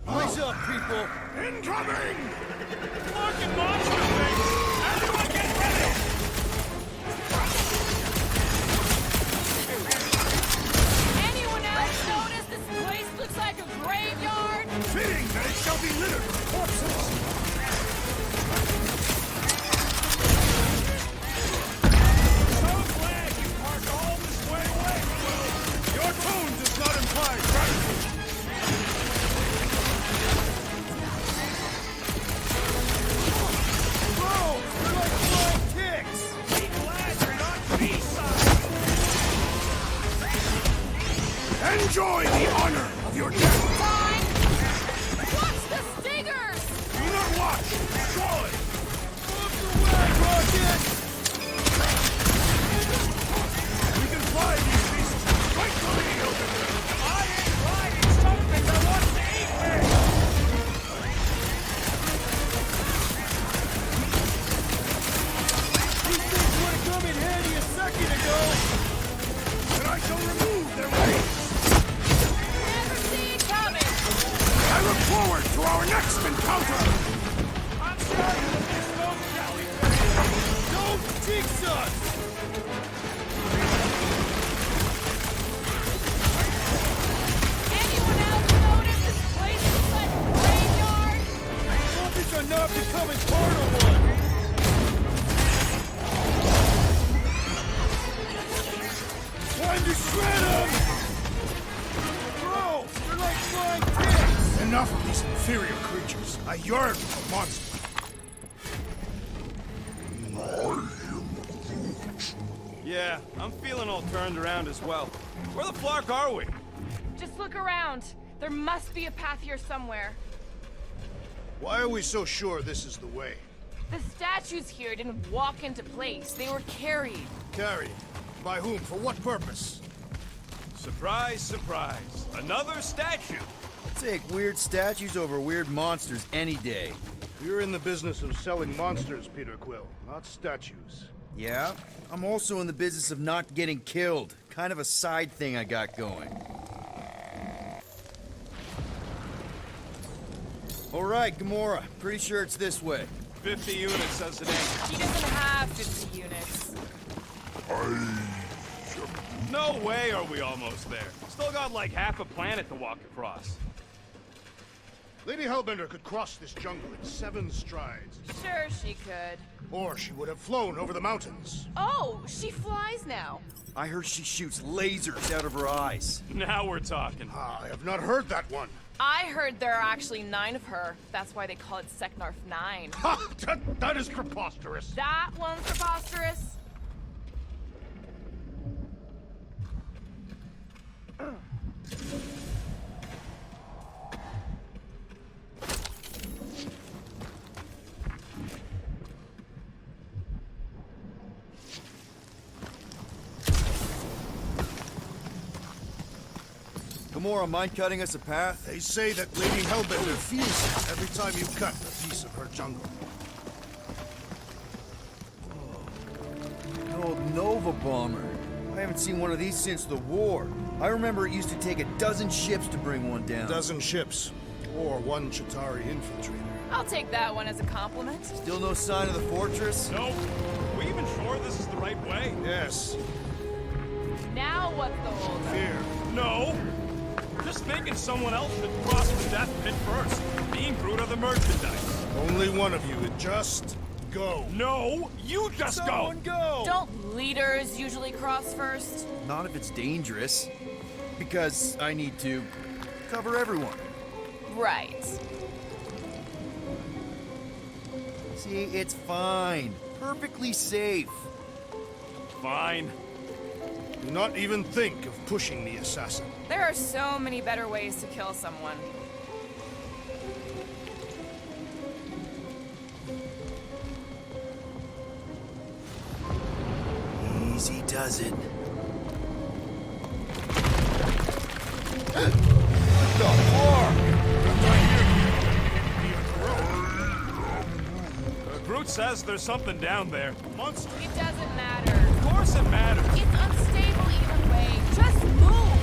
Eyes up, people! Incoming! Fucking monster face! Everyone get ready! Anyone else notice this place looks like a graveyard? Fitting that it shall be littered with corpses! So glad you parked all this way away! Your tone does not imply gratitude. Bro! They're like flying ticks! Be glad you're not B-side! Enjoy the honor of your death! Fine! Watch the stingers! Do not watch! Destroy! Move the way, Rocket! We can fly these beasts right to the open! I ain't riding something that wants to eat me! These things would have come in handy a second ago! And I shall remove their wings! Never see it coming! I look forward to our next encounter! I'm sorry that this won't jellyfish! Don't jinx us! Anyone else notice this place looks like a graveyard? Hope it's enough to come as part of one! Time to shred them! Bro, they're like flying ticks! Enough of these inferior creatures. I yearn for monsters. Yeah, I'm feeling all turned around as well. Where the flark are we? Just look around. There must be a path here somewhere. Why are we so sure this is the way? The statues here didn't walk into place. They were carried. Carried. By whom? For what purpose? Surprise, surprise. Another statue. Take weird statues over weird monsters any day. You're in the business of selling monsters, Peter Quill, not statues. Yeah? I'm also in the business of not getting killed. Kind of a side thing I got going. All right, Gamora. Pretty sure it's this way. 50 units says it ain't. He doesn't have 50 units. No way are we almost there. Still got like half a planet to walk across. Lady Hellbender could cross this jungle in 7 strides. Sure she could. Or she would have flown over the mountains. Oh, she flies now. I heard she shoots lasers out of her eyes. Now we're talking. I have not heard that one. I heard there are actually 9 of her. That's why they call it Seknarf 9. Ha! That is preposterous. That one's preposterous. Gamora, mind cutting us a path? They say that Lady Hellbender feels it every time you cut a piece of her jungle. An old Nova bomber. I haven't seen one of these since the war. I remember it used to take a dozen ships to bring one down. A dozen ships. Or one Chitauri infiltrator. I'll take that one as a compliment. Still no sign of the fortress? Nope. Are we even sure this is the right way? Yes, Now what's the hold? fear. No. Just thinking someone else should cross the death pit first. Being Groot of the merchandise. Only one of you. Just go. No, you just Someone go! Don't leaders usually cross first? Not if it's dangerous. Because I need to cover everyone. Right. See, it's fine. Perfectly safe. Fine. Do not even think of pushing the assassin. There are so many better ways to kill someone. Easy does it. Groot says there's something down there. Monster! It doesn't matter. Of course it matters. It's unstable either way. Just move!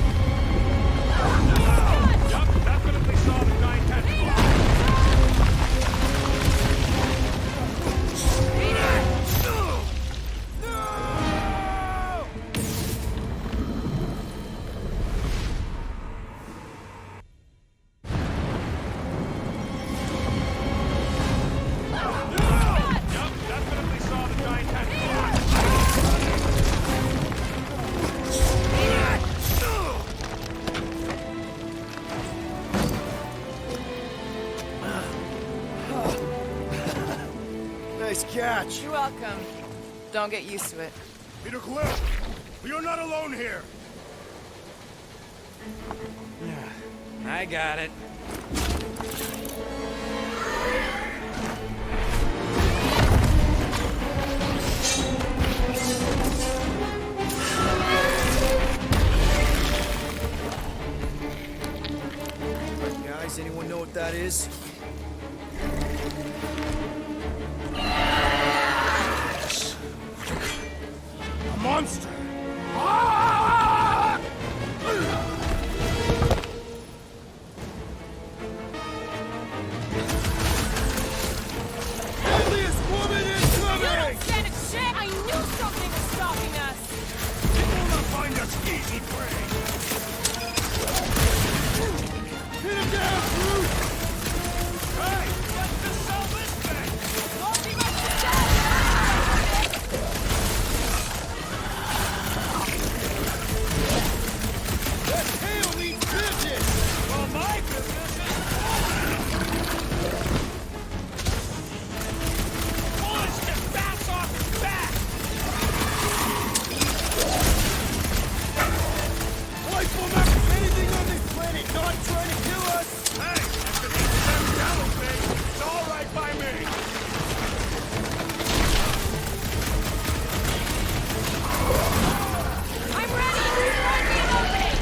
Yup, definitely saw the giant tentacle. Yup, definitely saw the giant tentacle. Nice catch. You're welcome. Don't get used to it. Peter Quill! We are not alone here! I got it. Guys, anyone know what that is? A monster! Deadliest woman incoming! You don't stand a chance! I knew something was stopping us! It will not find us easy prey! Hit him down, Groot! Hey, let's just sell this thing. Launching my success! That tail needs business! Well, my business is... Bullets just bounce off his back! Life will not be anything on this planet not trying to kill us! Hey, if it eats them jello thing, it's all right by me. I'm ready! Destroy me an opening!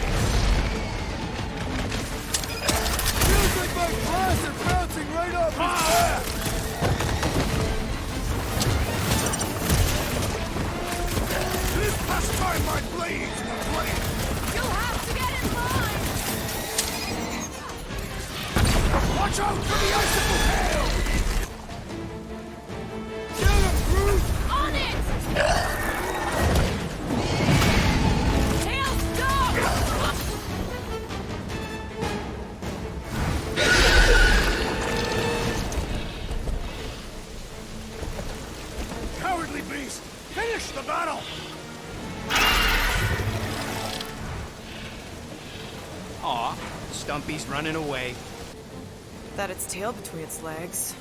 Feels like my claws are bouncing right off his back! It is past time my blades were blade! You'll have to get in line! Watch out for the icicle tail! Get him, Groot! On it! Tails, go! Cowardly beast! Finish the battle! Aw, Stumpy's running away. That its tail between its legs.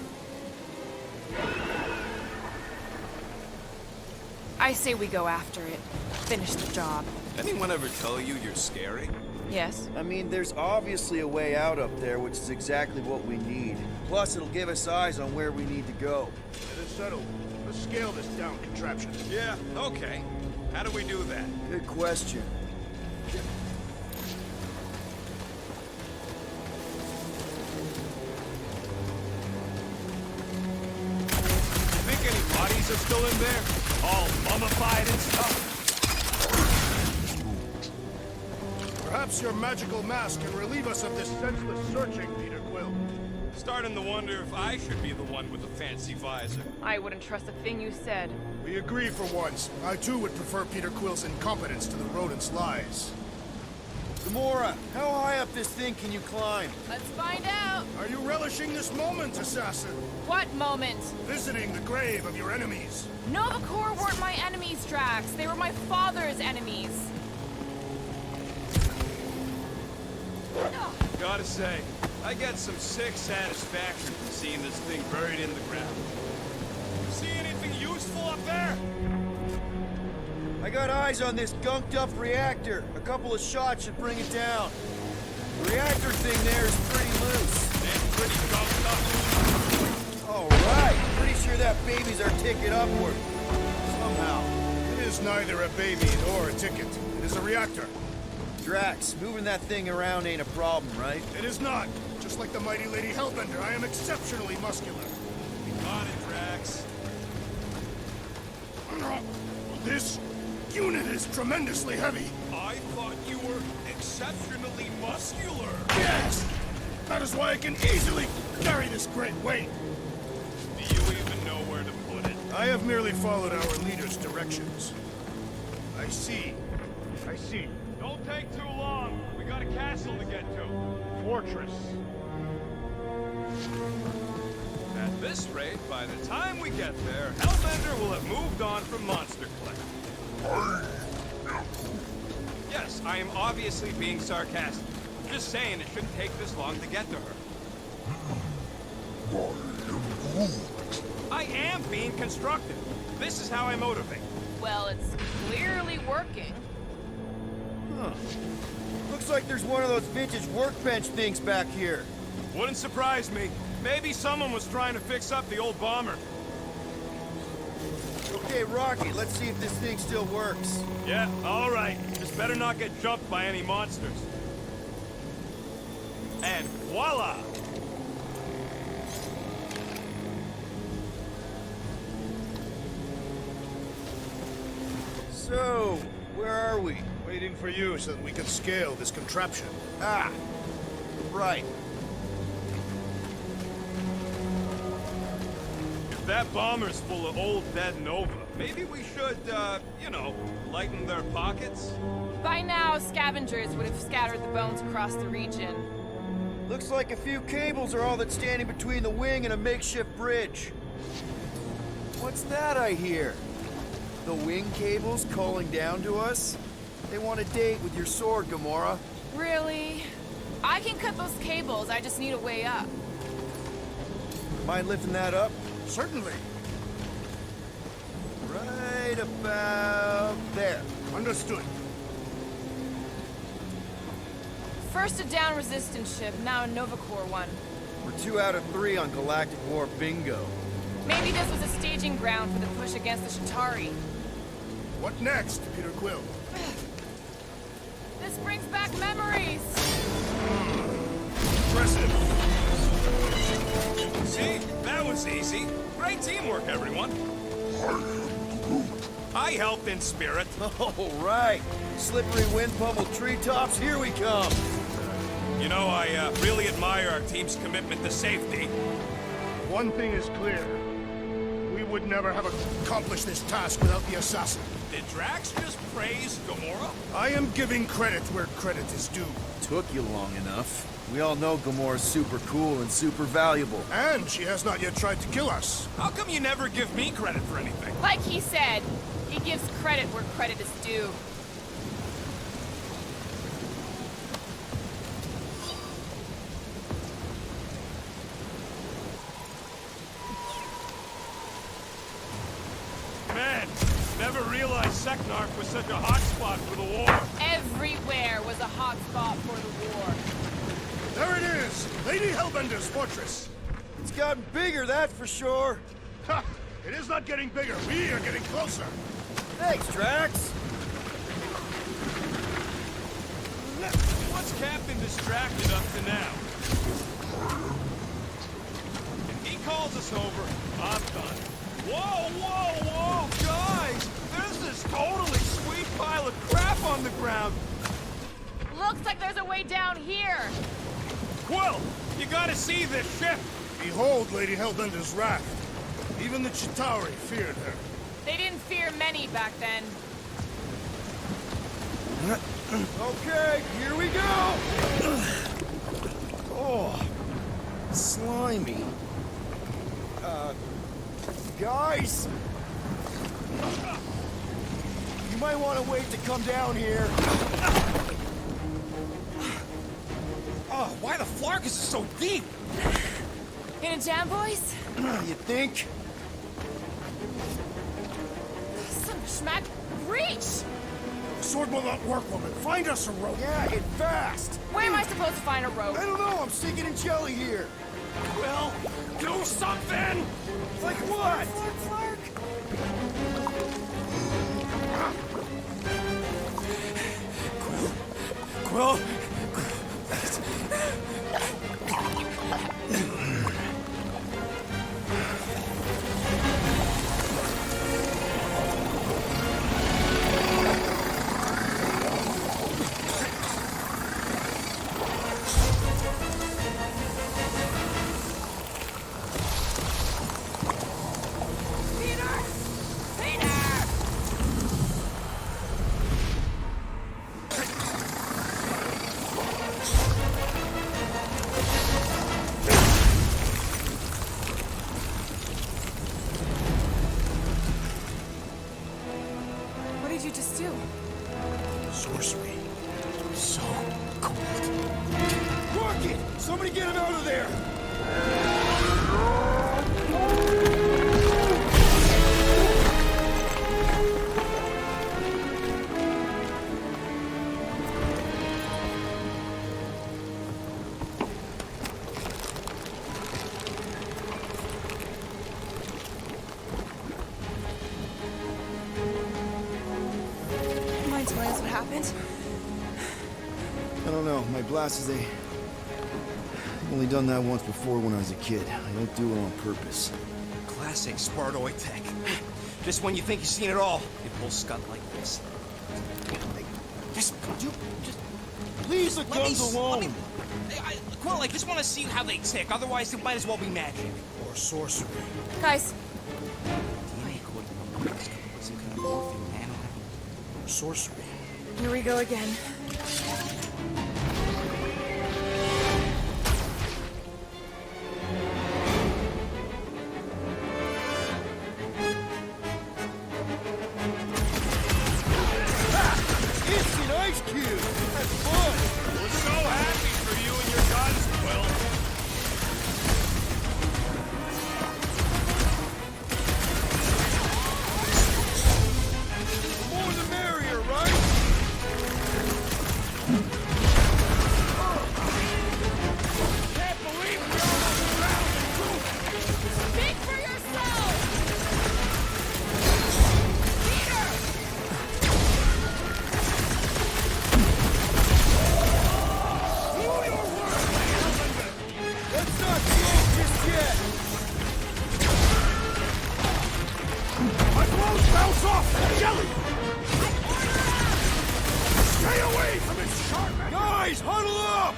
I say we go after it. Finish the job. Anyone ever tell you you're scary? Yes? I mean, there's obviously a way out up there, which is exactly what we need. Plus, it'll give us eyes on where we need to go. It is settled. Let's scale this down contraption. Yeah, okay. How do we do that? Good question. Think any bodies are still in there? All mummified and stuff? Perhaps your magical mask can relieve us of this senseless searching, Peter Quill. Starting to wonder if I should be the one with the fancy visor. I wouldn't trust a thing you said. We agree for once. I too would prefer Peter Quill's incompetence to the rodent's lies. Gamora, how high up this thing can you climb? Let's find out. Are you relishing this moment, assassin? What moment? Visiting the grave of your enemies. Nova Corps weren't my enemies, Drax. They were my father's enemies. Gotta say, I get some sick satisfaction from seeing this thing buried in the ground. You see anything useful up there? I got eyes on this gunked-up reactor. A couple of shots should bring it down. The reactor thing there is pretty loose. It's pretty gunked up. All right. Pretty sure that baby's our ticket upward. Somehow. It is neither a baby nor a ticket. It is a reactor. Drax, moving that thing around ain't a problem, right? It is not. Just like the mighty Lady Hellbender, I am exceptionally muscular. Got it, Drax. This unit is tremendously heavy. I thought you were exceptionally muscular. Yes! That is why I can easily carry this great weight. Do you even know where to put it? I have merely followed our leader's directions. I see. I see. Don't take too long. We got a castle to get to. Fortress. At this rate, by the time we get there, Hellbender will have moved on from Monster Clay. Yes, I am obviously being sarcastic. Just saying it shouldn't take this long to get to her. I am being constructive. This is how I motivate. Well, it's clearly working. Huh. Looks like there's one of those vintage workbench things back here. Wouldn't surprise me. Maybe someone was trying to fix up the old bomber. Okay, Rocky, let's see if this thing still works. Yeah, all right. Just better not get jumped by any monsters. And voila! So, where are we? Waiting for you so that we can scale this contraption. Ah, right. If that bomber's full of old dead Nova, maybe we should, you know, lighten their pockets? By now, scavengers would have scattered the bones across the region. Looks like a few cables are all that's standing between the wing and a makeshift bridge. What's that I hear? The wing cables calling down to us? They want a date with your sword, Gamora. Really? I can cut those cables, I just need a way up. Mind lifting that up? Certainly. Right about there. Understood. First a down resistance ship, now a Nova Corps one. We're 2 out of 3 on Galactic War bingo. Maybe this was a staging ground for the push against the Shatari. What next, Peter Quill? This brings back memories! Impressive. See? That was easy. Great teamwork, everyone. I helped in spirit. All right. Slippery wind-pummeled treetops, here we come. You know, I really admire our team's commitment to safety. One thing is clear. We would never have accomplished this task without the assassin. Did Drax just praise Gamora? I am giving credit where credit is due. Took you long enough. We all know Gamora's super cool and super valuable. And she has not yet tried to kill us. How come you never give me credit for anything? Like he said, he gives credit where credit is due. Man, never realized Seknarf was such a hotspot for the war. Everywhere was a hot spot for the war. There it is! Lady Hellbender's fortress! It's gotten bigger, that's for sure. Ha! It is not getting bigger. We are getting closer. Thanks, Drax. What's Captain distracted up to now? If he calls us over, I'm done. Whoa, whoa, whoa, guys! There's this totally sweet pile of crap on the ground. looks like there's a way down here. Quill, you gotta see this ship. Behold Lady Hellbender's wrath. Even the Chitauri feared her. They didn't fear many back then. Okay, here we go! Oh, slimy. Guys? You might want to wait to come down here. Oh, why the flark is so deep? In a jam, boys? You think? Son of a schmack. Reach! Sword will not work, woman. Find us a rope. Yeah, and fast! Where am I supposed to find a rope? I don't know, I'm sinking in jelly here. Quill, do something! Like what? Quill? What did you just do? Sorcery. So cold. Rocket! Somebody get him out of there! Mind telling us what happened? I don't know, my glasses, I've only done that once before when I was a kid. I don't do it on purpose. Classic Spartoid tech. Just when you think you've seen it all, it pulls scut like this. Just Leave the let me... guns alone! Quill, I just want to see how they tick. Otherwise, it might as well be magic. Or sorcery. Guys, Some kind of morphine, man. Or sorcery. here we go again. Instant ice cube! That's fun! We're so happy for you and your guns, Quill. The more the merrier, right? Can't believe we almost drowned in truth. Speak for yourself! Peter! Let's not go just yet! My clothes bounce off! Jelly! Stay away from its sharp edge! Guys, huddle up!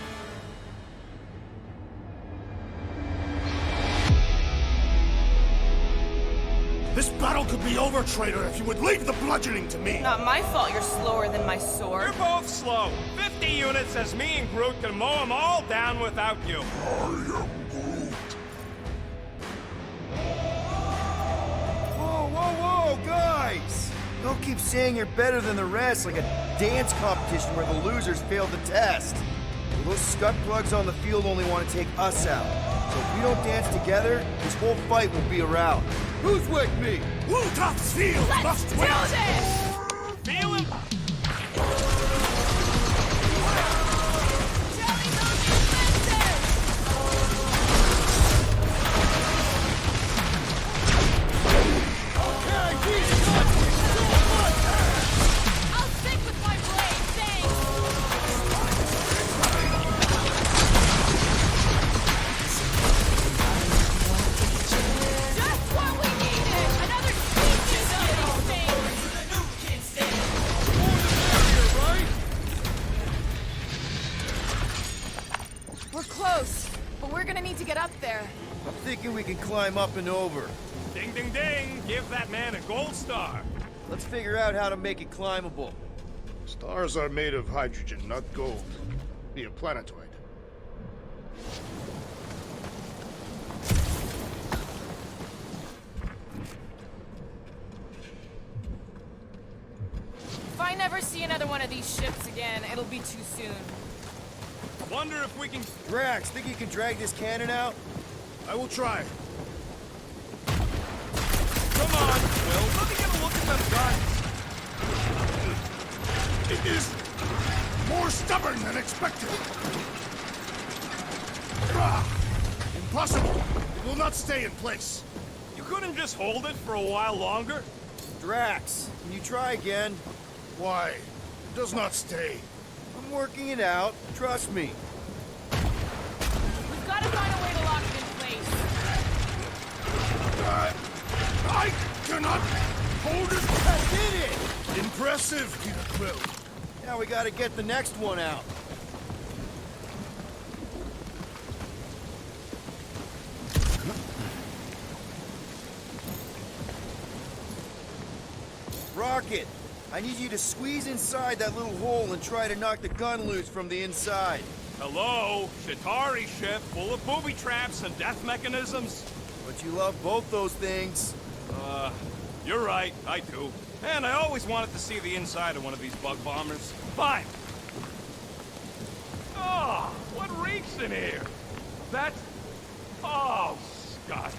This battle could be over, traitor, if you would leave the bludgeoning to me! Not my fault you're slower than my sword. You're both slow. 50 units says me and Groot can mow them all down without you. Whoa, whoa, whoa, guys! Don't keep saying you're better than the rest like a dance competition where the losers failed the test. Well, those scut plugs on the field only want to take us out. So if we don't dance together, this whole fight will be a rout. Who's with me? Wultop's field must Do win! this! Feel it? Jelly's on the offensive! Hey, these guys are so much! I'll stick with my blade, thanks! Just what we needed! Another species of these things! gonna need to get up there. I'm thinking we can climb up and over. Ding, ding, ding! Give that man a gold star. Let's figure out how to make it climbable. Stars are made of hydrogen, not gold. Be a planetoid. If I never see another one of these ships again, it'll be too soon. Wonder if we can... Drax, think you can drag this cannon out? I will try. Come on, Will. Let me get a look at them guns. It is more stubborn than expected. Impossible! It will not stay in place. You couldn't just hold it for a while longer? Drax, can you try again? Why? It does not stay. I'm working it out. Trust me. We've got to find a way to lock it in place. I cannot hold it. I did it! Impressive, Peter Quill. Now we gotta get the next one out. Rocket, I need you to squeeze inside that little hole and try to knock the gun loose from the inside. Hello? Shatari ship full of booby traps and death mechanisms? But you love both those things. You're right, I do. And I always wanted to see the inside of one of these bug bombers. Fine. Oh, what reeks in here? That's... Oh, Scott.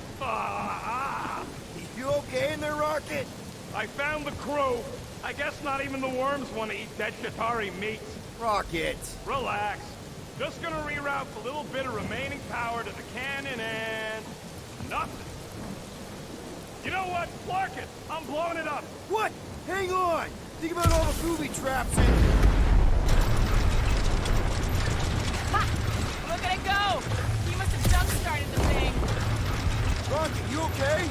You okay in there, Rocket? I found the crew. I guess not even the worms want to eat dead Shatari meat. Rocket. Relax. Just gonna reroute the little bit of remaining power to the cannon and... nothing. You know what? Flark it! I'm blowing it up! What? Hang on! Think about all the booby traps and... Ha! Look at it go! He must have jump-started the thing. Rocket, you okay?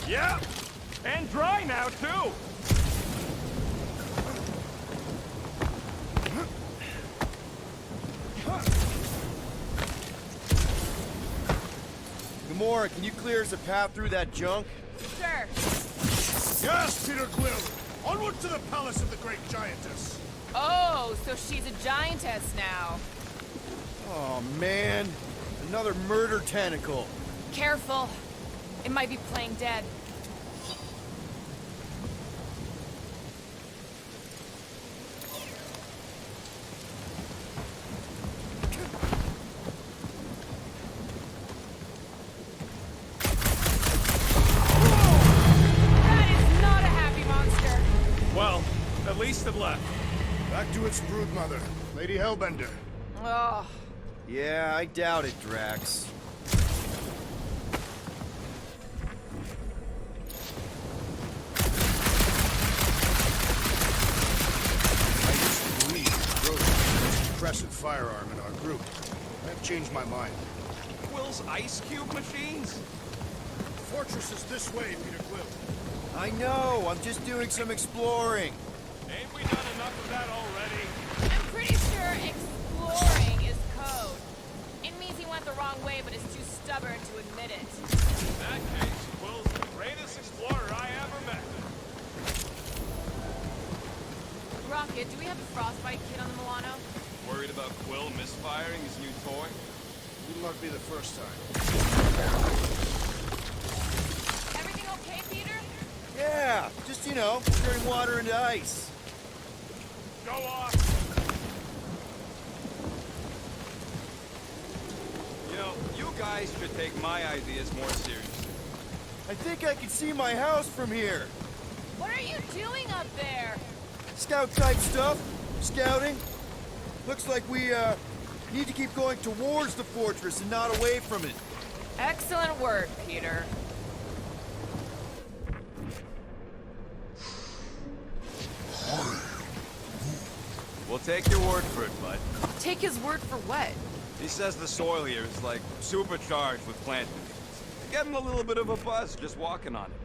Yeah! And dry now, too! Gamora, can you clear us a path through that junk? Sure. Yes, Peter Quill. Onward to the palace of the great giantess. Oh, so she's a giantess now. Oh, man. Another murder tentacle. Careful. It might be playing dead. That is not a happy monster. Well, at least it left. Back to its broodmother, Lady Hellbender. Oh, Yeah, I doubt it, Drax. I used to believe Roach was the most impressive firearm in our group. I've changed my mind. Quill's ice cube machines? The fortress is this way, Peter Quill. I know, I'm just doing some exploring. Ain't we done enough of that already? I'm pretty sure exploring is code. It means he went the wrong way, but is too stubborn to admit it. In that case, Quill's the greatest explorer I ever met. Rocket, do we have a frostbite kit on the Milano? Worried about Quill misfiring his new toy? Will not be the first time. Everything okay, Peter? Yeah, just, turning water into ice. Go off! You know, you guys should take my ideas more seriously. I think I can see my house from here. What are you doing up there? Scout-type stuff. Scouting. Looks like we, need to keep going towards the fortress and not away from it. Excellent work, Peter. We'll take your word for it, bud. Take his word for what? He says the soil here is like supercharged with plant nutrients. Getting a little bit of a buzz just walking on it.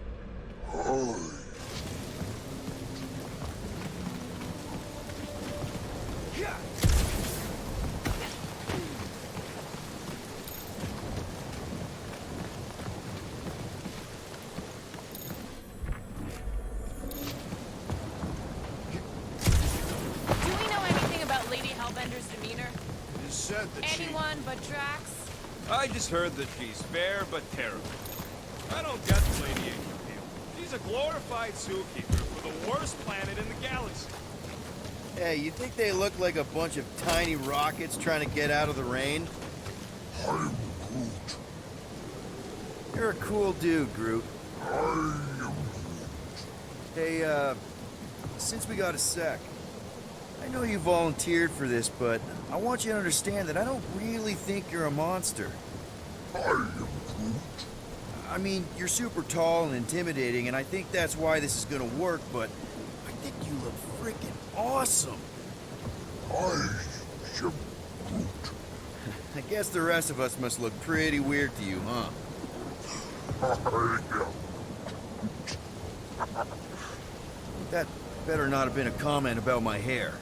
said that Anyone but Drax? I just heard that she's fair but terrible. I don't get the Lady Angel deal. She's a glorified zookeeper for the worst planet in the galaxy. Hey, you think they look like a bunch of tiny rockets trying to get out of the rain? I'm Groot. You're a cool dude, Groot. I am Groot. Hey, since we got a sec, I know you volunteered for this, but I want you to understand that I don't really think you're a monster. I am Groot. I mean, you're super tall and intimidating, and I think that's why this is gonna work, but I think you look freaking awesome. I am Groot. I guess the rest of us must look pretty weird to you, huh? I am. That better not have been a comment about my hair.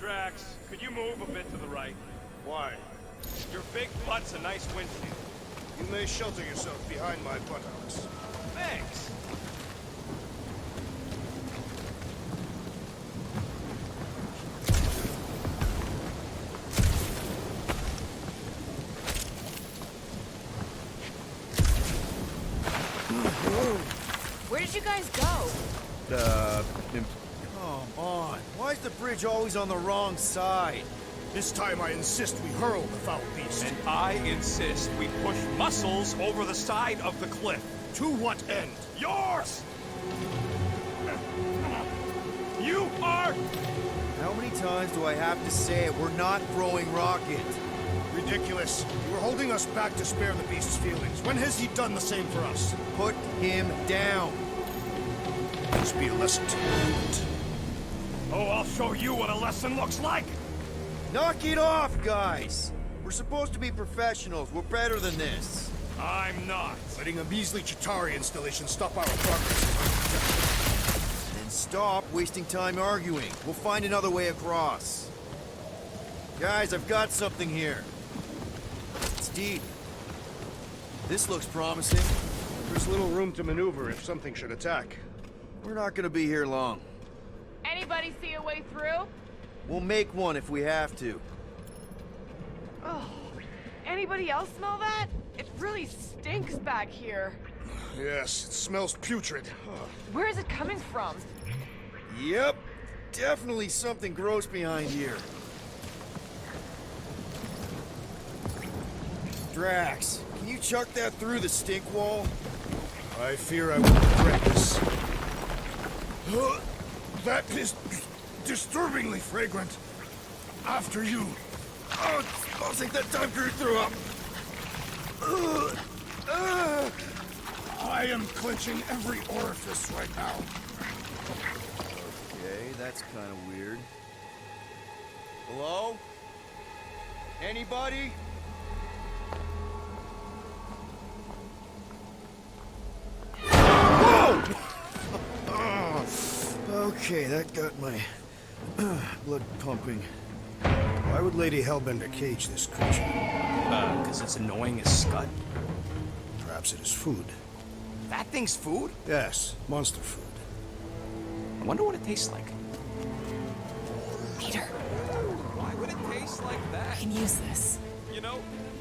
Drax, could you move a bit to the right? Why? Your big butt's a nice windshield. You may shelter yourself behind my buttocks. Thanks. Where did you guys go? Come on. Why is the bridge always on the wrong side? This time I insist we hurl the foul beast. And I insist we push muscles over the side of the cliff. To what end? Yours! You are... How many times do I have to say it? We're not throwing rocket. Ridiculous. You were holding us back to spare the beast's feelings. When has he done the same for us? Put him down. This be a lesson to you. Oh, I'll show you what a lesson looks like! Knock it off, guys. We're supposed to be professionals. We're better than this. I'm not. Letting a measly Chitauri installation stop our progress. Then stop wasting time arguing. We'll find another way across. Guys, I've got something here. It's deep. This looks promising. There's little room to maneuver if something should attack. We're not gonna be here long. Anybody see a way through? We'll make one if we have to. Oh, anybody else smell that? It really stinks back here. Yes, it smells putrid. Where is it coming from? Yep. Definitely something gross behind here. Drax, can you chuck that through the stink wall? I fear I will regret this. That is disturbingly fragrant. After you. Oh, I'll take that time Groot threw up. I am clenching every orifice right now. Okay, that's kind of weird. Hello? Anybody? Okay, that got my blood pumping. Why would Lady Hellbender cage this creature? Because it's annoying as scud. Perhaps it is food. That thing's food? Yes, monster food. I wonder what it tastes like. Peter, Why would it taste like that? I can use this. You know,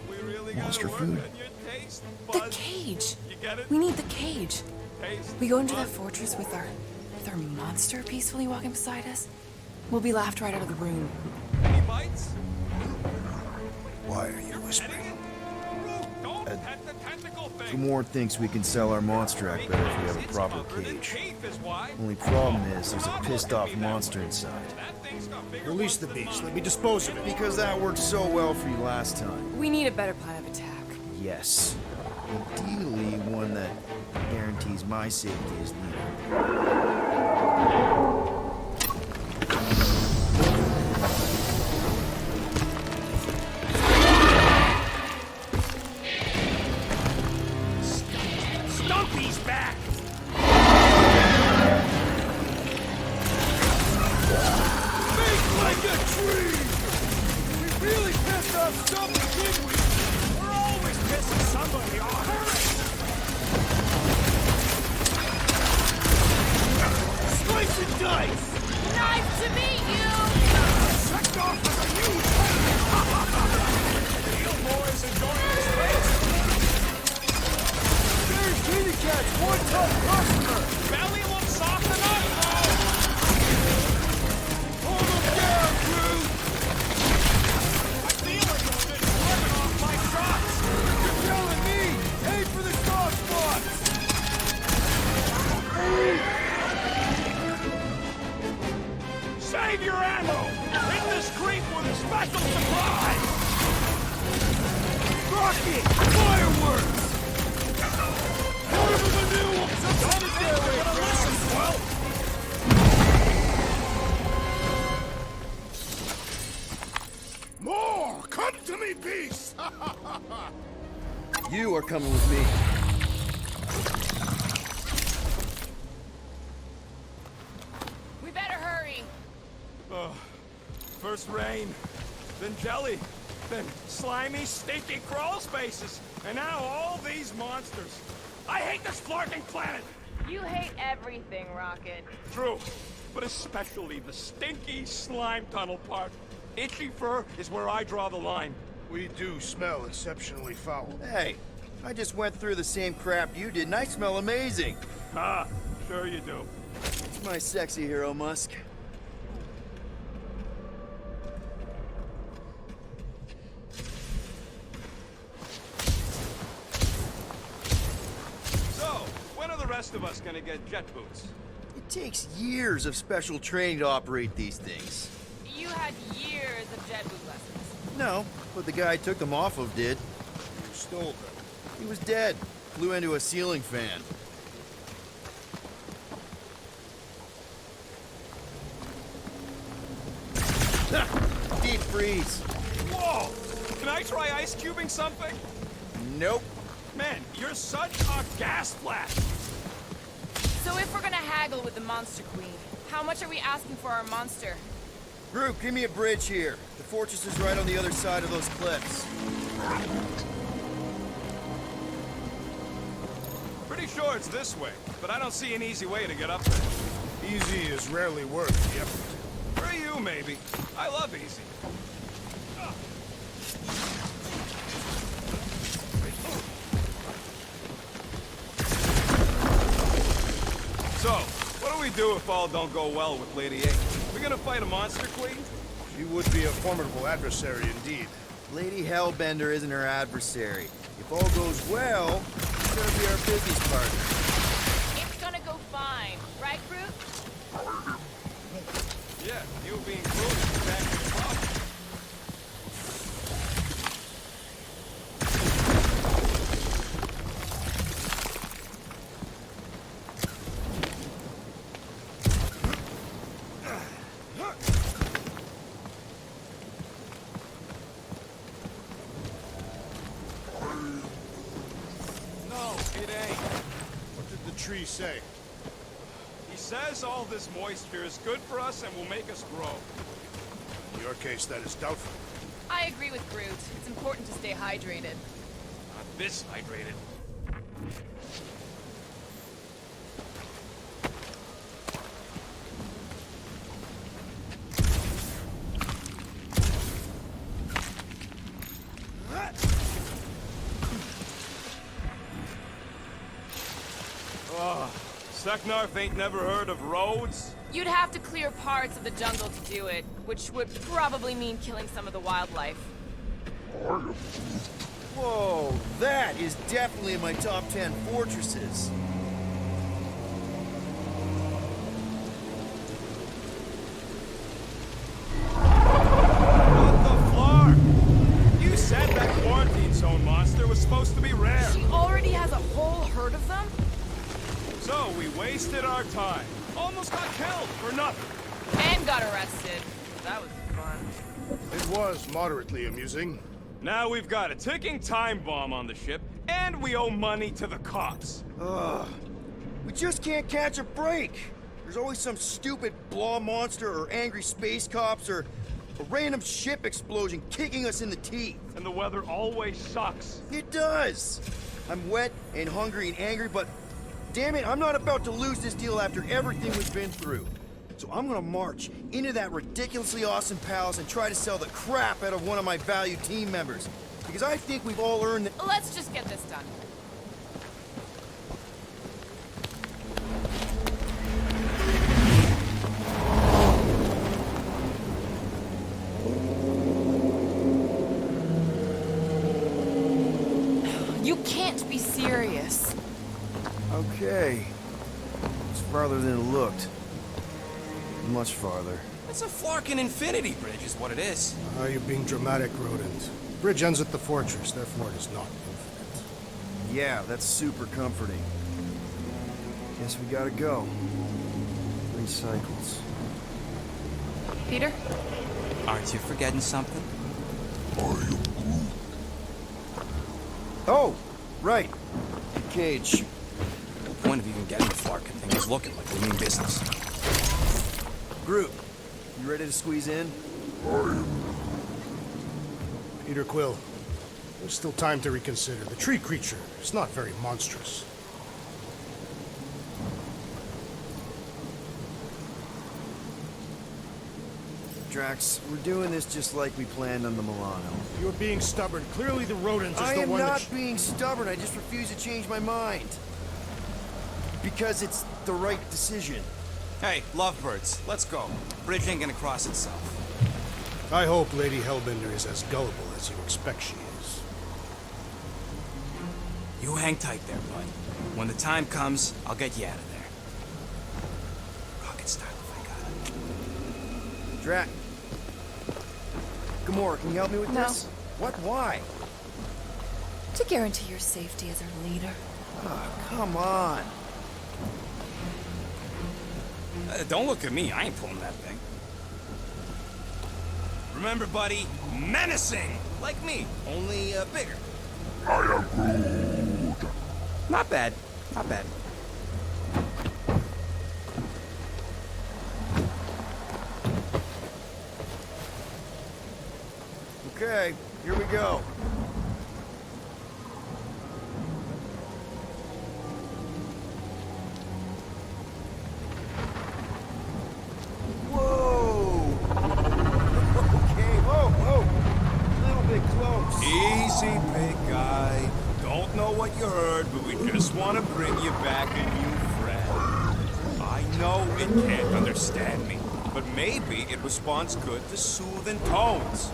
we really Monster gotta work food? on your taste The buds. cage. You get it? We need the cage. Taste We go into that buds. fortress with our monster peacefully walking beside us. We'll be laughed right out of the room. Any bites? Why are you whispering? Getting it? Root, don't pet the tentacle thing. Gamorrean thinks we can sell our monster act better if we have a It's proper covered in cage. teeth is why. Only problem is there's a pissed off monster inside. That thing's got bigger Release the ones than beast. mine. Let me dispose of it. Because that worked so well for you last time. We need a better plan of attack. Yes. Ideally, one that guarantees my safety as leader. Stumpy's back! Make like a tree! We really pissed off somebody, didn't we? We're always pissing somebody off. Fucking fireworks! Whatever the new well. More! Come to me, beast! You are coming with me. We better hurry. First rain, then jelly, then slimy, stinky crawl spaces, and now all these monsters. I hate this flarking planet! You hate everything, Rocket. True, but especially the stinky slime tunnel part. Itchy fur is where I draw the line. We do smell exceptionally foul. Hey, I just went through the same crap you did, and I smell amazing. Ah, sure you do. It's my sexy hero, Musk. So, when are the rest of us gonna get jet boots? It takes years of special training to operate these things. You had years of jet boot lessons. No, but the guy I took them off of did. You stole them. He was dead. Flew into a ceiling fan. Deep freeze. Whoa! Can I try ice cubing something? Nope. Man, you're such a gas flash! So if we're gonna haggle with the Monster Queen, how much are we asking for our monster? Group, give me a bridge here. The fortress is right on the other side of those cliffs. Pretty sure it's this way, but I don't see an easy way to get up there. Easy is rarely worth the effort. For you, maybe. I love easy. So, what do we do if all don't go well with Lady A? We gonna fight a monster queen? She would be a formidable adversary indeed. Lady Hellbender isn't her adversary. If all goes well, she's gonna be our business partner. It's gonna go fine, right, Groot? Yeah, you being Groot is exactly the problem. No, it ain't. What did the tree say? He says all this moisture is good for us and will make us grow. In your case, that is doubtful. I agree with Groot. It's important to stay hydrated. Not this hydrated. Seknarf ain't never heard of roads? You'd have to clear parts of the jungle to do it, which would probably mean killing some of the wildlife. Whoa, that is definitely in my top 10 fortresses. What the flark? You said that quarantine zone monster was supposed to be rare. She already has a whole herd of them? So we wasted our time. Almost got killed for nothing. And got arrested. That was fun. It was moderately amusing. Now we've got a ticking time bomb on the ship, and we owe money to the cops. Ugh. We just can't catch a break. There's always some stupid blah monster or angry space cops or a random ship explosion kicking us in the teeth. And the weather always sucks. It does. I'm wet and hungry and angry, but damn it, I'm not about to lose this deal after everything we've been through. So I'm gonna march into that ridiculously awesome palace and try to sell the crap out of one of my valued team members. Because I think we've all earned the— Let's just get this done. You can't be serious. Okay. It's farther than it looked. Much farther. It's a flarking infinity bridge is what it is. Are you being dramatic, Rodent? bridge ends at the fortress, therefore it is not infinite. Yeah, that's super comforting. Guess we gotta go. 3 cycles. Peter? Aren't you forgetting something? Oh, right. Cage. The point of even getting the flarking thing is looking like we mean business. Groot, you ready to squeeze in? Peter Quill, there's still time to reconsider. The tree creature is not very monstrous. Drax, we're doing this just like we planned on the Milano. You're being stubborn. Clearly the rodent is I the am one not that... being stubborn, I just refuse to change my mind. Because it's the right decision. Hey, lovebirds, let's go. Bridge ain't gonna cross itself. I hope Lady Hellbender is as gullible as you expect she is. You hang tight there, bud. When the time comes, I'll get you out of there. Rocket style if I got it. Drax. Gamora, can you help me with No. this? What? Why? To guarantee your safety as our leader. Oh, come on. Don't look at me, I ain't pulling that thing. Remember, buddy, menacing! Like me, only bigger. I am Groot. Not bad, not bad. Okay, here we go. Whoa! Okay, whoa! A little bit close. Easy, big guy. Don't know what you heard, but we just want to bring you back a new friend. I know it can't understand me, but maybe it responds good to soothing tones.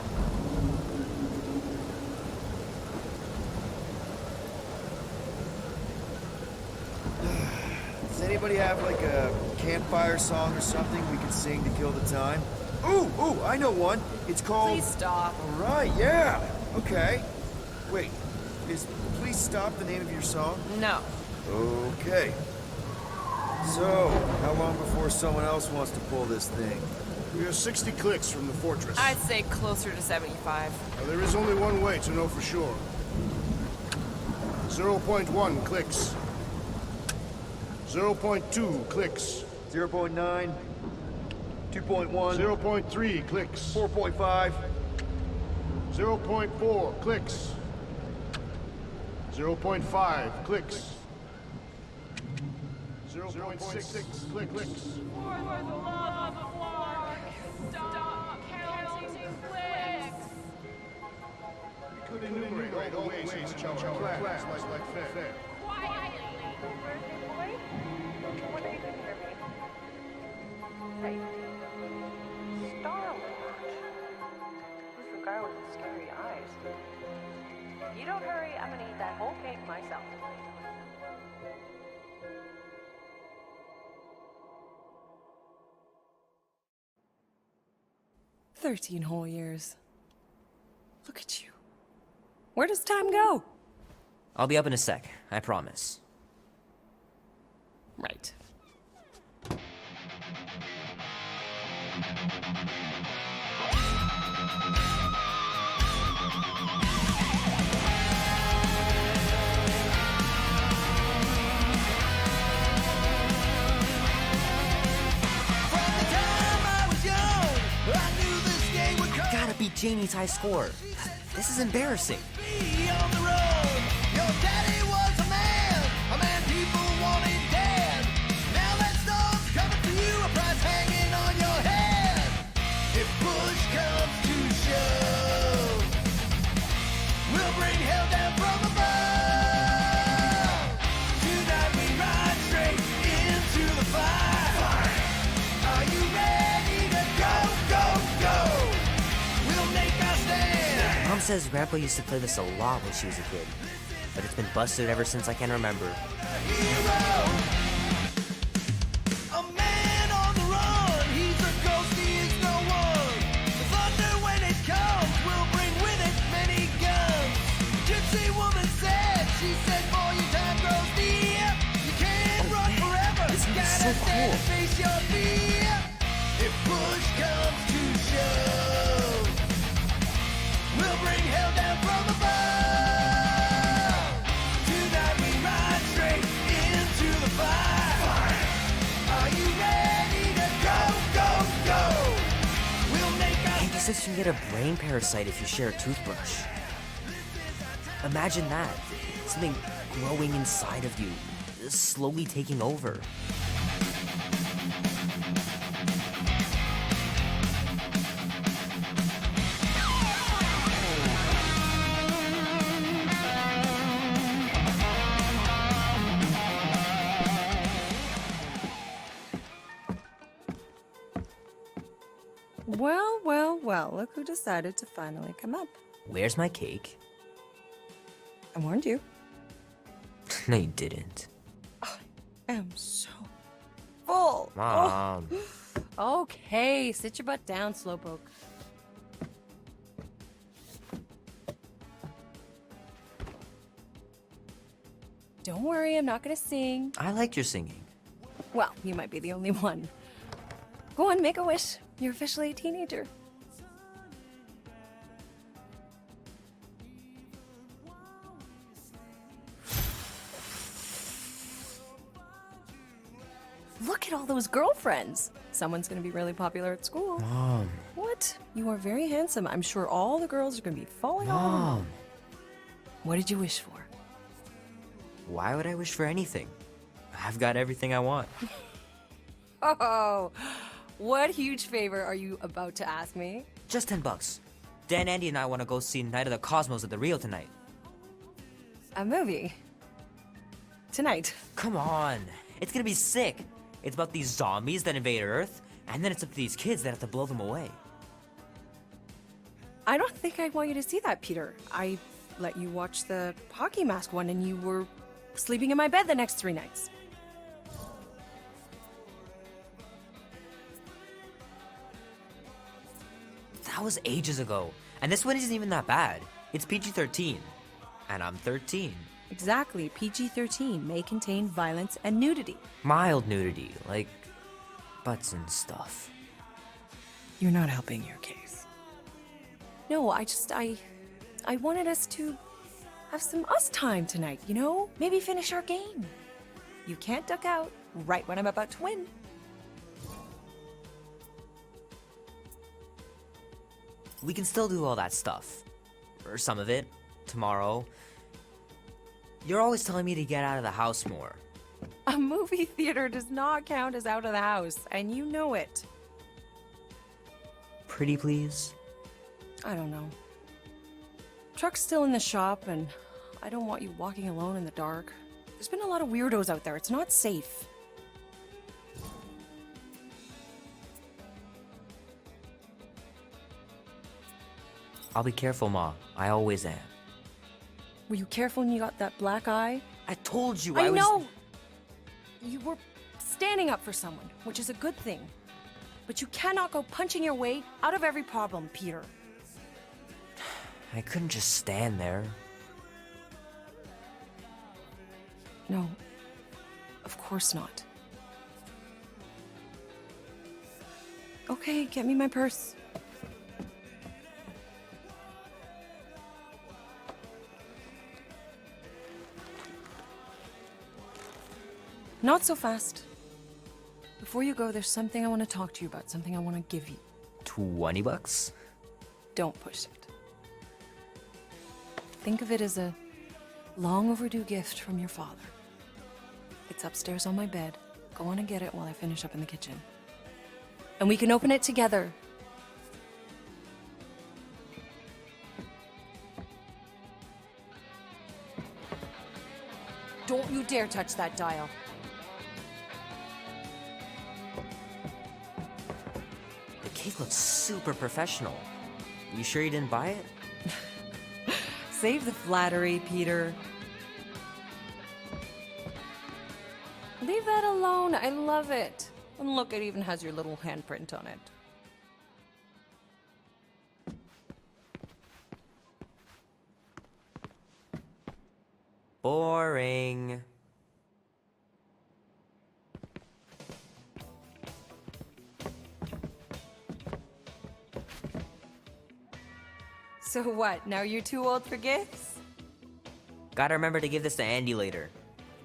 Does anybody have like a campfire song or something we can sing to kill the time? Ooh, I know one. It's called... Please stop. All right, yeah. Okay. Wait, is Please Stop the name of your song? No. Okay. So, how long before someone else wants to pull this thing? We are 60 clicks from the fortress. I'd say closer to 75. Now, there is only one way to know for sure. 0.1 clicks. 0.2 clicks. 0.9, 2.1, 0.3 clicks. 4.5, 0.4 clicks. 0.5 clicks. 0.6 clicks. We could enumerate all the ways in which our class like fair. Who's the guy with the scary eyes? You don't hurry, I'm gonna eat that whole cake myself. "13 whole years. Look at you. Where does time go?" I'll be up in a sec, I promise. Right. Gotta beat Janie's high score. This is embarrassing. Mom says Grandpa used to play this a lot when she was a kid, but it's been busted ever since I can remember. Thunder when it comes will bring with it many She said, boy, your time grows near. You can't run forever. This is Gotta so stand cool. and face your fear. If push comes to shove, we'll bring hell down from above. Tonight we ride straight into the fire. Are you ready to go, go, go? We'll make our Hey, he says you can get a brain parasite if you share a toothbrush. Imagine that. Something growing inside of you, slowly taking over. Well, well, well, look who decided to finally come up. Where's my cake? I warned you. No, you didn't. I am so full. Mom. Oh. Okay, sit your butt down, Slowpoke. Don't worry, I'm not gonna sing. I liked your singing. Well, you might be the only one. Go on, make a wish. You're officially a teenager. Look at all those girlfriends. Someone's gonna be really popular at school. Mom. What? You are very handsome. I'm sure all the girls are gonna be falling all over you. Mom. What did you wish for? Why would I wish for anything? I've got everything I want. Oh, what huge favor are you about to ask me? Just $10. Dan, Andy, and I want to go see Night of the Cosmos at the Rio tonight. A movie? Tonight? Come on. It's gonna be sick. It's about these zombies that invade Earth, and then it's up to these kids that have to blow them away. I don't think I want you to see that, Peter. I let you watch the hockey mask one and you were sleeping in my bed the next 3 nights. That was ages ago. And this one isn't even that bad. It's PG-13. And I'm 13. Exactly. PG-13 may contain violence and nudity. Mild nudity, like butts and stuff. You're not helping your case. No, I wanted us to have some us time tonight, you know? Maybe finish our game. You can't duck out right when I'm about to win. We can still do all that stuff. Or some of it. Tomorrow. You're always telling me to get out of the house more. A movie theater does not count as out of the house, and you know it. Pretty please? I don't know. Truck's still in the shop, and I don't want you walking alone in the dark. There's been a lot of weirdos out there. It's not safe. I'll be careful, Ma. I always am. Were you careful when you got that black eye? I told you I was... know! You were standing up for someone, which is a good thing. But you cannot go punching your way out of every problem, Peter. I couldn't just stand there. No. Of course not. Okay, get me my purse. Not so fast. Before you go, there's something I want to talk to you about, something I want to give you. $20? Don't push it. Think of it as a long overdue gift from your father. It's upstairs on my bed. Go on and get it while I finish up in the kitchen. And we can open it together. Don't you dare touch that dial. The cake looks super professional. You sure you didn't buy it? Save the flattery, Peter. Leave that alone. I love it. And look, it even has your little handprint on it. Boring. So what, now you're too old for gifts? Gotta remember to give this to Andy later.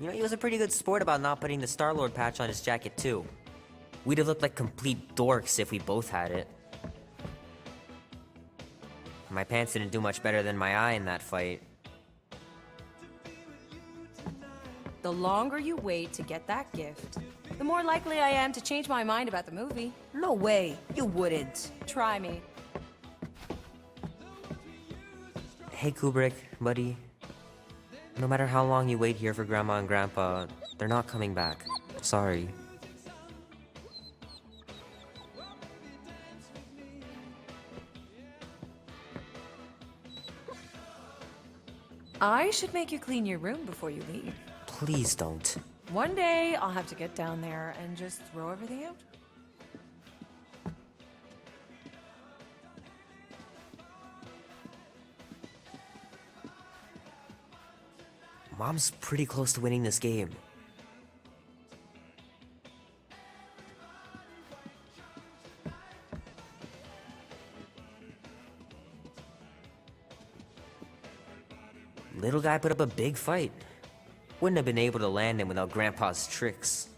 You know, he was a pretty good sport about not putting the Star-Lord patch on his jacket, too. We'd have looked like complete dorks if we both had it. My pants didn't do much better than my eye in that fight. The longer you wait to get that gift, the more likely I am to change my mind about the movie. No way, you wouldn't. Try me. Hey Kubrick, buddy. No matter how long you wait here for Grandma and Grandpa, they're not coming back. Sorry. I should make you clean your room before you leave. Please don't. One day, I'll have to get down there and just throw everything out. Mom's pretty close to winning this game. Little guy put up a big fight. Wouldn't have been able to land him without Grandpa's tricks.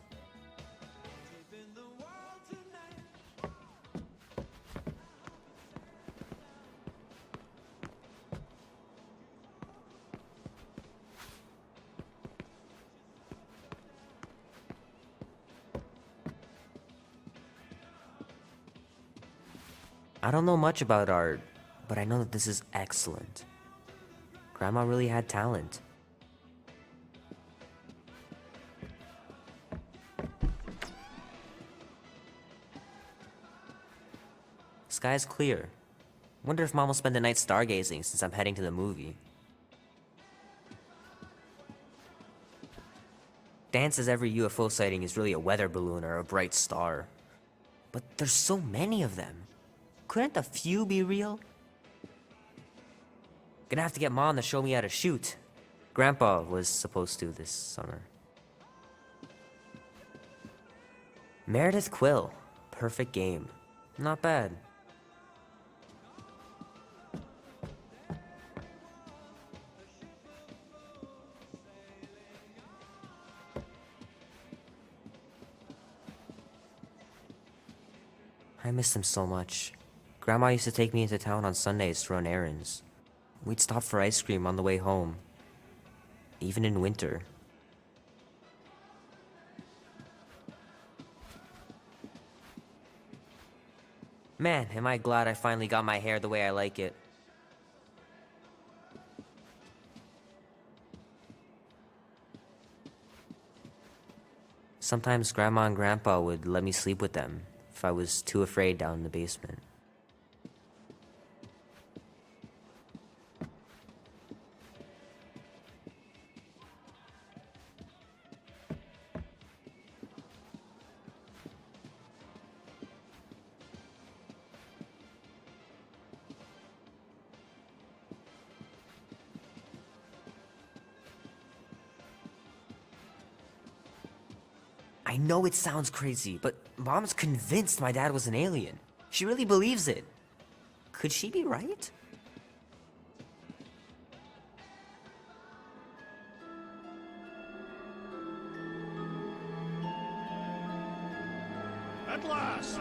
I don't know much about art, but I know that this is excellent. Grandma really had talent. Sky's clear. Wonder if Mom will spend the night stargazing since I'm heading to the movie. Dan says every UFO sighting is really a weather balloon or a bright star. But there's so many of them. Couldn't a few be real? Gonna have to get Mom to show me how to shoot. Grandpa was supposed to this summer. Meredith Quill. Perfect game. Not bad. I miss him so much. Grandma used to take me into town on Sundays to run errands. We'd stop for ice cream on the way home. Even in winter. Man, am I glad I finally got my hair the way I like it. Sometimes Grandma and Grandpa would let me sleep with them if I was too afraid down in the basement. I know it sounds crazy, but Mom's convinced my dad was an alien. She really believes it. Could she be right? At last!